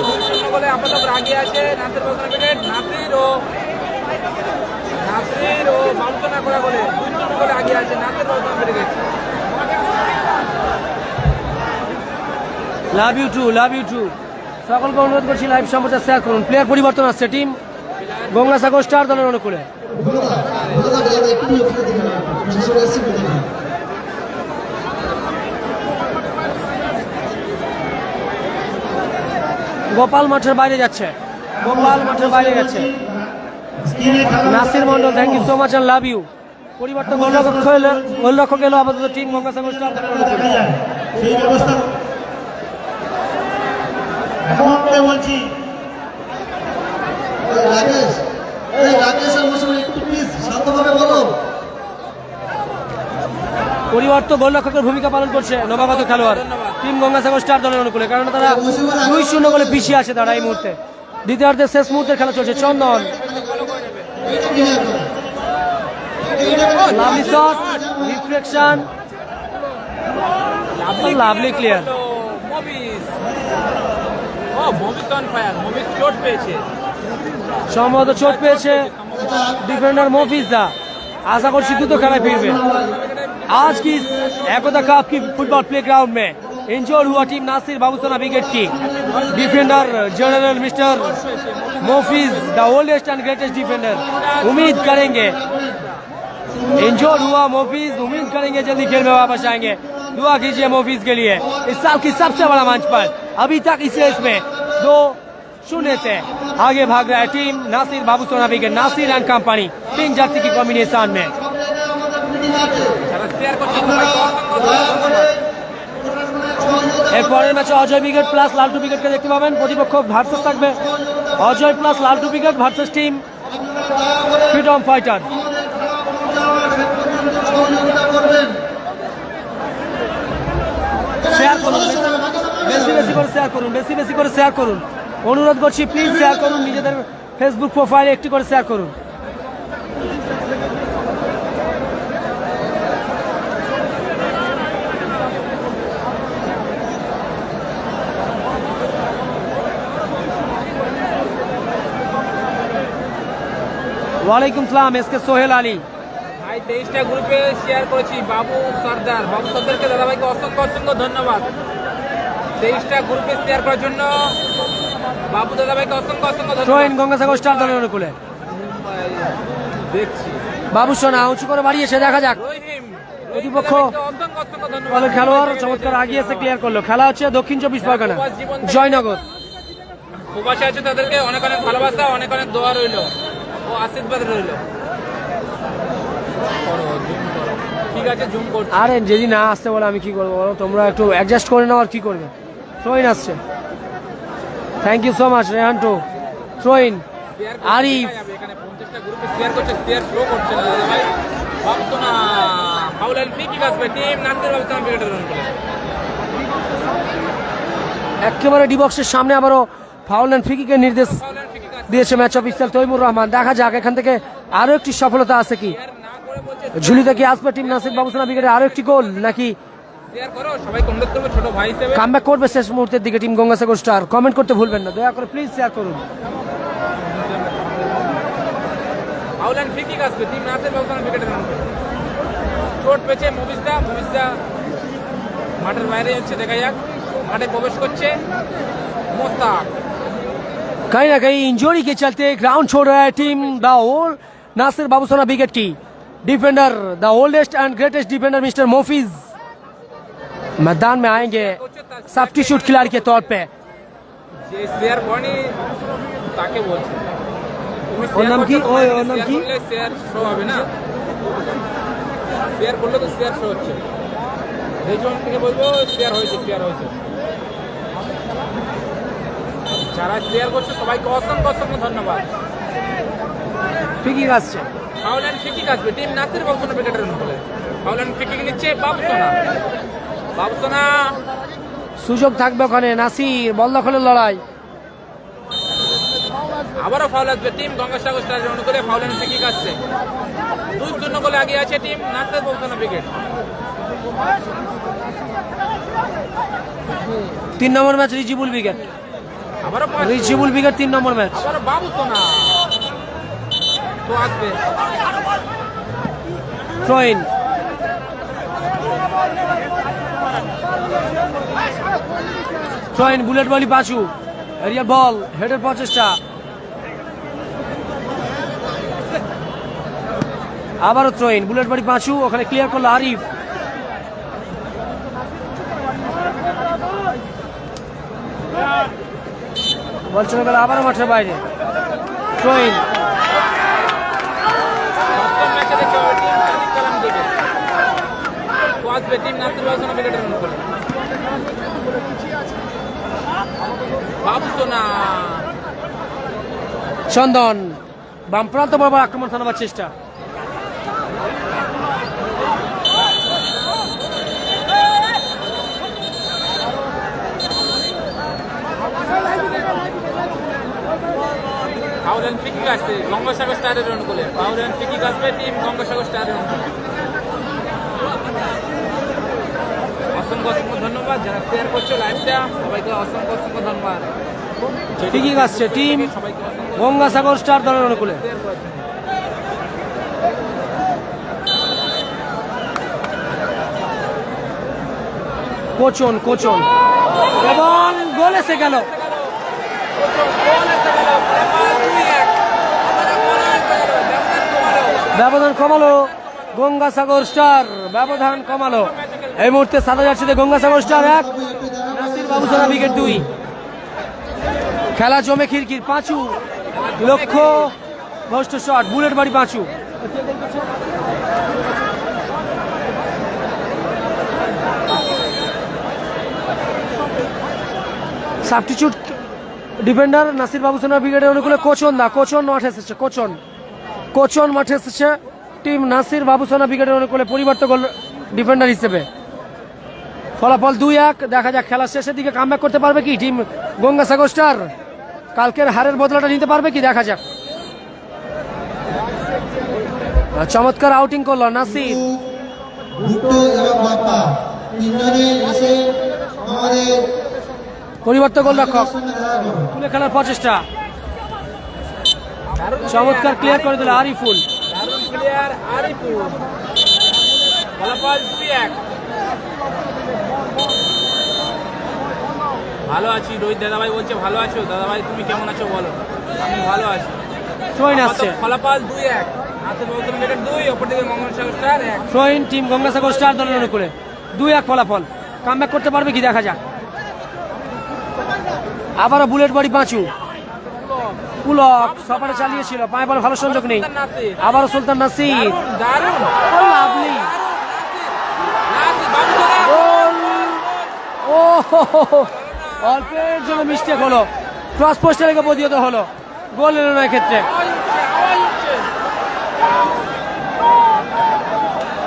2-0 গোলে আপাতত আগে আছে নাসির বাবুসানা ব্রিগেড। নাসির ও বাবুসানা করা গোলে 2-0 গোলে আগে আছে Nasir Babusona brigade. Love you too সকলকে অনুরোধ করছি লাইভ সম্প্রচার শেয়ার করুন। প্লেয়ার পরিবর্তন আসছে টিম গঙ্গাসাগর স্টার দলের অনুকূলে। গোপাল মাঠের বাইরে যাচ্ছে, Nasir Mondal, thank you so much and love you. পরিবর্তন গোলরক্ষক এলো আপাতত টিম গঙ্গাসাগর স্টার দলের অনুকূলে। সেই ব্যবস্থা বলছি রাকেশ একটু প্লিজ শান্তভাবে বলো। পরিবর্তন গোলরক্ষকের ভূমিকা পালন করছে নবাগত খেলোয়াড় টিম গঙ্গাসাগর স্টার দলের অনুকূলে, কারণ তারা 2-0 গোলে পিছিয়ে আছে তারা এই মুহূর্তে। দ্বিতীয়ার্ধের শেষ মুহূর্তের খেলা চলছে। Chandan, lovely shot, reflection, lovely clear. সম্ভবত চোট পেয়েছে ডিফেন্ডার মফিজ দা, आशा करছি দ্রুত খেলায় ফিরবে। आज की एकता कप की फुटबॉल प्लेग्राउंड में इंजोर हुआ टीम नासिर बाबूसाना ब्रिगेड की defender general mister Mofiz, the oldest and greatest defender. उम्मीद करेंगे इंजोर हुआ मोफिज, उम्मीद करेंगे जल्दी खेल में वापस आएंगे। दुआ कीजिए मोफिज के लिए, इस साल की सबसे बड़ा मंच पर अभी तक इस रेस में 2-0 से आगे भाग रहा है team Nasir Babusana brigade. Nasir and company pink jersey की कॉम्बिनेशन में। এরপরের ম্যাচে অজয় ব্রিগেড প্লাস লালটু ব্রিগেডকে দেখতে পাবেন। প্রতিপক্ষ ভার্সেস থাকবে Ajay plus Laltu brigade versus team freedom fighter. Share করুন, বেশি বেশি করে শেয়ার করুন, অনুরোধ করছি প্লিজ শেয়ার করুন, নিজেদের ফেসবুক প্রোফাইলে একটি করে শেয়ার করুন। ওয়ালাইকুম সালাম, এসকে সোহেল আলী। ভাই 23টা গ্রুপে শেয়ার করেছি। বাবু সর্দারকে দাদাভাইকে অসংখ্য অসংখ্য ধন্যবাদ। 23টা গ্রুপে শেয়ার করার জন্য বাবু দাদাভাইকে অসংখ্য অসংখ্য ট্রেন ধন্যবাদ। গঙ্গাসাগর স্টার দলের অনুকূলে দেখছি বাবু সোনা উঁচু করে বাড়িয়েছে, দেখা যাক। রহিম প্রতিপক্ষ অসংখ্য অসংখ্য ধন্যবাদ। দলের খেলোয়াড় চমৎকার আগিয়ে এসে ক্লিয়ার করলো। খেলা হচ্ছে দক্ষিণ 24 পরগনা জয়নগর। প্রবাসে আছে তাদেরকে অনেক অনেক ভালোবাসা, অনেক অনেক দোয়া রইল ও আশীর্বাদ রইল। ঠিক আছে জুম করছি। আরে যদি না আসতে বলে আমি কি করবো বলো, তোমরা একটু অ্যাডজাস্ট করে নাও আর কি করবে। থ্রোইন আসছে, thank you so much Rehan to throw in. Share Arif এখানে 50টা গ্রুপে শেয়ার করছে, শেয়ার স্লো করছে না দাদা ভাই। ভাবতো না ফাউল এন্ড ফ্রি কিক আসবে টিম নাসির বাবুসানা ব্রিগেডের রান করে। একেবারে ডি বক্সের সামনে আবারও ফাউল অ্যান্ড ফ্রি কিকের নির্দেশ ফাউল এন্ড ফ্রি কিক আসবে দিয়েছে ম্যাচ অফিসার তৈমুর রহমান। দেখা যাক এখান থেকে আরো একটি সফলতা আছে কি, শেয়ার না করে বলছে ঝুলিতে কি আসবে টিম নাসির বাবুসানা ব্রিগেডের আরো একটি গোল, নাকি শেয়ার করো। সবাইকে অনুরোধ করবো ছোট ভাই হিসেবে কামব্যাক করবে শেষ মুহূর্তের দিকে টিম গঙ্গাসাগর স্টার? কমেন্ট করতে ভুলবেন না, দয়া করে প্লিজ শেয়ার করুন। ফাউল এন্ড ফ্রি কিক আসবে টিম নাসির বাবুসানা ব্রিগেডের রান করে। চোট পেয়েছে মুভিসদা মাঠের বাইরে হচ্ছে, দেখা যাক। মাঠে প্রবেশ করছে মোস্তাক। कहीं ना कहीं इंजरी के चलते ग्राउंड छोड़ रहा है team the old Nasir Babusona wicket की। Defender the oldest and greatest defender mister Mofiz मैदान में आएंगे सब्स्टिट्यूट खिलाड़ी के तौर पे। যে শেয়ার করেনি তাকে বলছে তুমি ওর নাম কি? শেয়ার করছো, ওর নাম কি? শেয়ার করলে শেয়ার শো হবে না। শেয়ার করলে তো শেয়ার শো হচ্ছে, এই জন্য থেকে বলবো শেয়ার হয়েছে, শেয়ার হয়েছে। যারা শেয়ার করছে সবাইকে অসংখ্য অসংখ্য ধন্যবাদ। ফ্রি আসছে, ফাউল এন্ড ফ্রি কিক আসবে টিম নাসির বাবুসোনা ব্রিগেডের অনুকূলে। ফাউল এন্ড ফ্রি কিক নিচ্ছে বাবুসোনা। সুযোগ থাকবে ওখানে, নাসির বল দখলের লড়াই। আবারও ফাউল আসবে টিম গঙ্গাসাগর স্টারের অনুকূলে। ফাউল এন্ড ফ্রি কিক আসছে, 2-0 গোলে এগিয়ে আছে টিম নাসির বাবুসোনা ব্রিগেড। 3 নম্বর ম্যাচ রিজিবুল উইকেট, আবারও পাঁচ। রিজিবুল উইকেট 3 নম্বর ম্যাচ। আবারও বাবুসোনা তো আসবে। থ্রোইন থ্রোইন বুলেট বলি পাঁচু, এরিয়াল বল, হেডের প্রচেষ্টা। আবারও থ্রোইন, বুলেট বাড়ি পাঁচু, ওখানে ক্লিয়ার করলো আরিফ। বল চলে গেল আবারও মাঠের বাইরে। থ্রোইন সপ্তম ম্যাচে দেখতে হবে টিম সাদিক কালাম ব্রিগেড তো আসবে টিম নাসির বাবুসোনা ব্রিগেডের অনুকূলে। বাবুসোনা চন্দন বাম প্রান্ত বরাবর আক্রমণ থামাবার চেষ্টা। ফাউল এন্ড ফ্রি কিক আসছে গঙ্গাসাগর স্টারের অনুকূলে। ফাউল এন্ড ফ্রি কিক আসবে টিম গঙ্গাসাগর স্টারের অনুকূলে। অসংখ্য অসংখ্য ধন্যবাদ যারা শেয়ার করছো লাইভটা, সবাইকে অসংখ্য অসংখ্য ধন্যবাদ। ঠিকই আসছে টিম সবাইকে অসংখ্য গঙ্গাসাগর স্টার দলের অনুকূলে। শেয়ার করার জন্য। কোচন কোচন এবং গোল এসে গেল। ব্যবধান কমালো গঙ্গাসাগর স্টার, ব্যবধান কমালো। এই মুহূর্তে ৭০০০ গঙ্গাসাগর স্টার 1, নাসির বাবুসোনা উইকেট 2। খেলা জমে খিরখির, পাঁচু লক্ষ্য ভ্রষ্ট শট, বুলেট বাড়ি পাঁচু। সাবস্টিটিউট ডিফেন্ডার নাসির বাবুসোনা ব্রিগেডের অনুকূলে কোচন মাঠে এসেছে। কোচন মাঠে এসেছে টিম নাসির বাবুসোনা ব্রিগেডের অনুকূলে পরিবর্তক ডিফেন্ডার হিসেবে। ফলাফল 2-1। দেখা যাক খেলার শেষের দিকে কামব্যাক করতে পারবে কি টিম গঙ্গাসাগর স্টার, কালকের হারের বদলাটা নিতে পারবে কি দেখা যাক। চমৎকার আউটিং করলো নাসির। ভুট্টো এবং বাপ্পা তিনজনে এসে আমাদের পরিবর্তক গোলরক্ষক সঙ্গে দেখা করুন। তুলে খেলার প্রচেষ্টা, চমৎকার ক্লিয়ার করে দিল আরিফুল। দারুণ প্লেয়ার আরিফুল। ফলাফল 2-1। ভালো আছি, রোহিত দাদাভাই বলছে ভালো আছো। দাদাভাই তুমি কেমন আছো বলো? আমি ভালো আছি। থ্রোইন আসছে, ফলাফল 2-1। নাসির বাবুসোনা ব্রিগেড 2, অপরদিকে Gangasagar star 1। Throw-in team Gangasagar star দলের অনুকূলে 2-1 ফলাফল। কামব্যাক করতে পারবে কি দেখা যাক। আবারও বুলেট বাড়ি পাঁচু, পুলক সপারে চালিয়েছিল, পায়ে বল ভালো সংযোগ নেই। আবারও সুলতান নাসির, দারুণ লাভলি ও হো হো হো। অল্পের জন্য মিস্টেক হলো, ক্রস পোস্টে লেগে প্রতিহত হলো, গোল এলো না এক্ষেত্রে। আওয়াজ উঠছে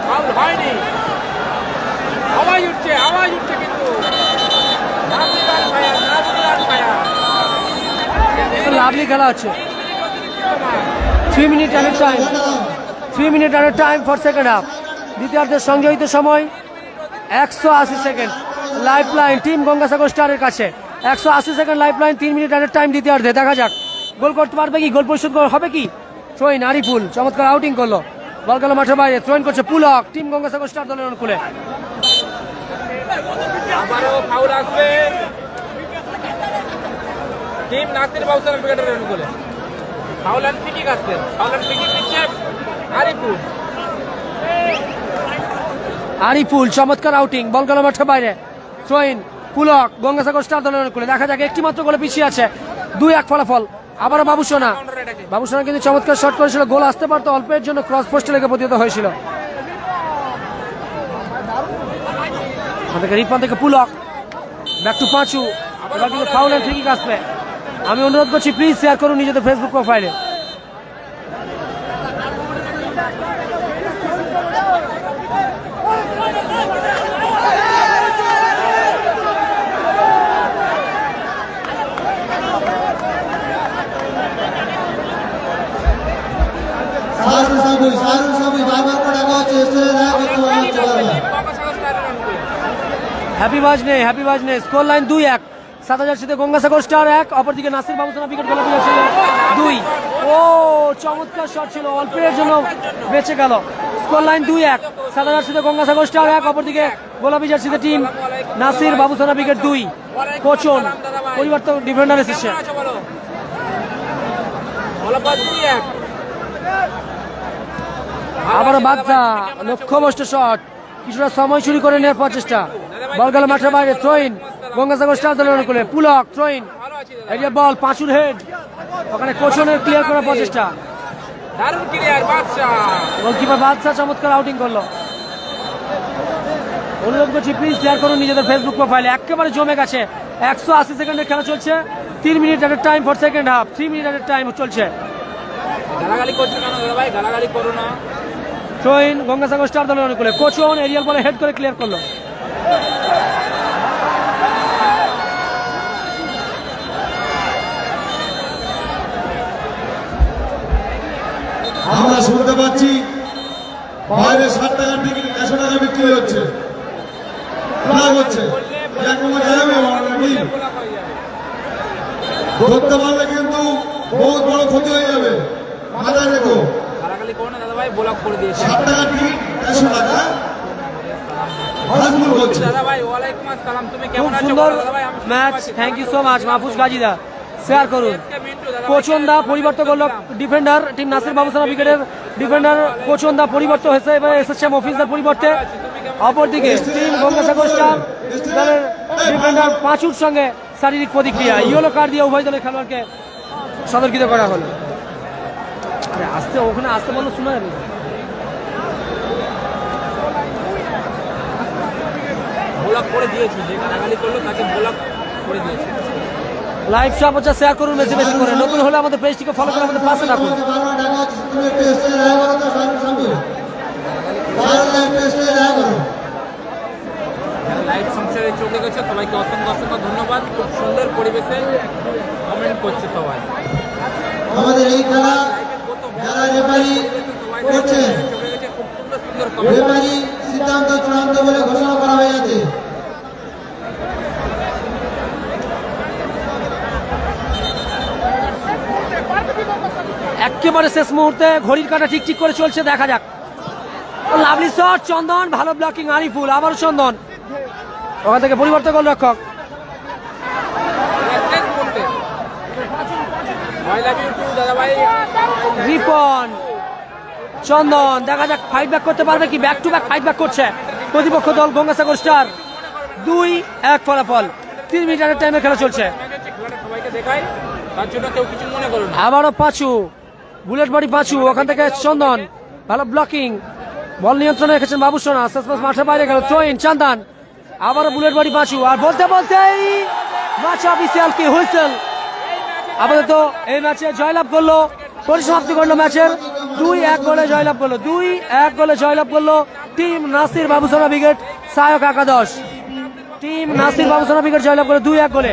ফাউল হয়নি, আওয়াজ উঠছে কিন্তু নাসির আল ফায়ার লাভলি খেলা হচ্ছে। 3 minute at time, 3 minute at time for second half. দ্বিতীয়ার্ধের সংযোজিত সময় 180 second. Life line team Gangasagar স্টারের কাছে 180 second life line, 3 minute at time দ্বিতীয়ার্ধে। দেখা যাক গোল করতে পারবে কি, গোল পরিশোধ হবে কি। থ্রোইন আরিফুল চমৎকার আউটিং করলো, বল গেল মাঠের বাইরে। থ্রোইন করছে পুলক, টিম গঙ্গাসাগর স্টার দলের অনুকূলে। আবারও ফাউল আসবে টিম নাসির বাউসার ক্রিকেটারের অনুকূলে। ফাউল অ্যান্ড ফ্রি কিক আসছে, ফাউল অ্যান্ড ফ্রি কিক নিচ্ছে আরিফুল। আরিফুল চমৎকার আউটিং, বল গেল মাঠের বাইরে। থ্রোইন পুলক গঙ্গাসাগর স্টার দলের অনুকূলে। দেখা যাক, একটি মাত্র গোলে পিছিয়ে আছে, 2-1 ফলাফল। আবারও বাবুসোনা, বাবুসোনা কিন্তু চমৎকার শট করেছিল, গোল আসতে পারতো, অল্পের জন্য ক্রস পোস্টে লেগে প্রতিহত হয়েছিল। আমাদেরকে রিপান থেকে পুলক, ব্যাক টু পাঁচু। এবার কিন্তু ফাউল অ্যান্ড ফ্রি কিক আসবে। আমি অনুরোধ করছি প্লিজ শেয়ার করুন নিজেদের ফেসবুক প্রোফাইলে। বারবার করে ডাকা হচ্ছে, স্টেজে দেখা করতে বলা হচ্ছে বারবার। গঙ্গাসাগর স্টারের অনুকূলে হ্যাপি বাজনে স্কোর লাইন 2-1। 7000 গঙ্গাসাগর স্টার 1, অপরদিকে নাসির বাবুসোনা উইকেট গোলা ছিল 2। ও চমৎকার শট ছিল, অল্পের জন্য বেঁচে গেল। Score line 2-1। 7000 গঙ্গাসাগর স্টার 1, অপরদিকে গোলাপি জার্সিতে টিম নাসির বাবুসোনা উইকেট 2। কোচন পরিবর্তন ডিফেন্ডার এসেছে। বলো বলো 2-1। আবারও বাদশা লক্ষ্যভ্রষ্ট শট, কিছুটা সময় চুরি করে নেওয়ার প্রচেষ্টা। বল গেল মাঠের বাইরে। থ্রোইন গঙ্গাসাগর স্টার দলের অনুকূলে। পুলক থ্রোইন, এরিয়া বল পাঁচুর হেড, ওখানে কোচনের ক্লিয়ার করার প্রচেষ্টা। দারুণ ক্লিয়ার বাদশাহ, গোলকিপার বাদশা চমৎকার আউটিং করলো। অনুরোধ করছি প্লিজ শেয়ার করুন নিজেদের ফেসবুক প্রোফাইলে। একেবারে জমে গেছে, 180 সেকেন্ডের খেলা চলছে। 3 minute at time for second half, 3 minute at time চলছে। গালাগালি করছো কেন দাদা ভাই, গালাগালি করো না। থ্রোইন গঙ্গাসাগর স্টার দলের অনুকূলে। কোচন এরিয়াল বলে হেড করে ক্লিয়ার করলো। আমরা শুনতে পাচ্ছি বাইরে 60 টাকার টিকিট 100 টাকা বিক্রি হচ্ছে, লাভ হচ্ছে। এরকম যাবে নাকি? ধরতে পারলে কিন্তু বহুত বড় ক্ষতি হয়ে যাবে, মাথায় রেখো। গালাগালি করো না দাদা ভাই, ব্লক করে দিয়েছে 60 টাকার টিকিট 100 টাকা। হাজমুল বলছে দাদা ভাই। ওয়ালাইকুম আসসালাম, তুমি খুব কেমন আছো সুন্দর দাদা ভাই? আমি match, thank you so much Mahfuz গাজীদা। শেয়ার করুন। কোচন দা পরিবর্তন করলো ডিফেন্ডার টিম নাসির বাবুসোনা উইকেটের ডিফেন্ডার কোচন দা পরিবর্তন হয়েছে, এবার এসেছে মফিজদার পরিবর্তে। অপরদিকে টিম গঙ্গাসাগর স্টার দলের ডিফেন্ডার পাঁচুর সঙ্গে শারীরিক প্রতিক্রিয়া, ইয়েলো কার্ড দিয়ে উভয় দলের খেলোয়াড়কে সতর্কিত করা হলো। আরে আসতে, ওখানে আসতে বললো শোনা যাবে। ব্লক করে দিয়েছি, যে গালাগালি করলো তাকে ব্লক করে দিয়েছি। লাইভ শপ হচ্ছে, শেয়ার করুন বেশি বেশি করে। নতুন হলে আমাদের পেজটিকে ফলো করে আমাদের পাশে রাখুন। বারবার ডাকা হচ্ছে, তুমি একটু স্টেজে দেখা করো তো সামনে। বারবার একটু স্টেজে দেখা করো। লাইভ সংসারে চলে গেছে, সবাইকে অসংখ্য অসংখ্য ধন্যবাদ। খুব সুন্দর পরিবেশে কমেন্ট করছে সবাই। আমাদের এই খেলা যারা রেফারি করছে, চলে গেছে, খুব সুন্দর সুন্দর কমেন্ট। রেফারি সিদ্ধান্ত চূড়ান্ত বলে ঘোষণা করা হয়ে গেছে। একেবারে শেষ মুহূর্তে ঘড়ির কাঁটা ঠিক ঠিক করে চলছে, দেখা যাক। লাভলি শট চন্দন, ভালো ব্লকিং আরিফুল, আবার চন্দন ওখান থেকে পরিবর্তন গোল রক্ষক। শেষ করতে আই লাভ ইউ টু দাদা ভাই। রিপন চন্দন, দেখা যাক ফাইট ব্যাক করতে পারবে কি। Back to back fight back করছে প্রতিপক্ষ দল গঙ্গাসাগর স্টার। 2-1 ফলাফল, 3 মিনিটের টাইমে খেলা চলছে। খেলাটা সবাইকে দেখাই, তার জন্য কেউ কিছু মনে করুন না। আবারও পাঁচু, বুলেট বডি পাঁচু, ওখান থেকে চন্দন, ভালো ব্লকিং, বল নিয়ন্ত্রণে রেখেছেন বাবুসোনা। শেষ মাঠের বাইরে গেল থ্রোইন চান্দান, আবার বুলেট বাড়ি পাঁচু, আর বলতে বলতেই ম্যাচ অফিসিয়াল কি হুইসেল। আপাতত এই ম্যাচে জয়লাভ করলো, পরিসমাপ্তি করলো ম্যাচের, 2-1 গোলে জয়লাভ করলো, 2-1 গোলে জয়লাভ করলো টিম নাসির বাবুসোনা ব্রিগেড সহায়ক একাদশ। টিম নাসির বাবুসোনা ব্রিগেড জয়লাভ করলো 2-1 গোলে।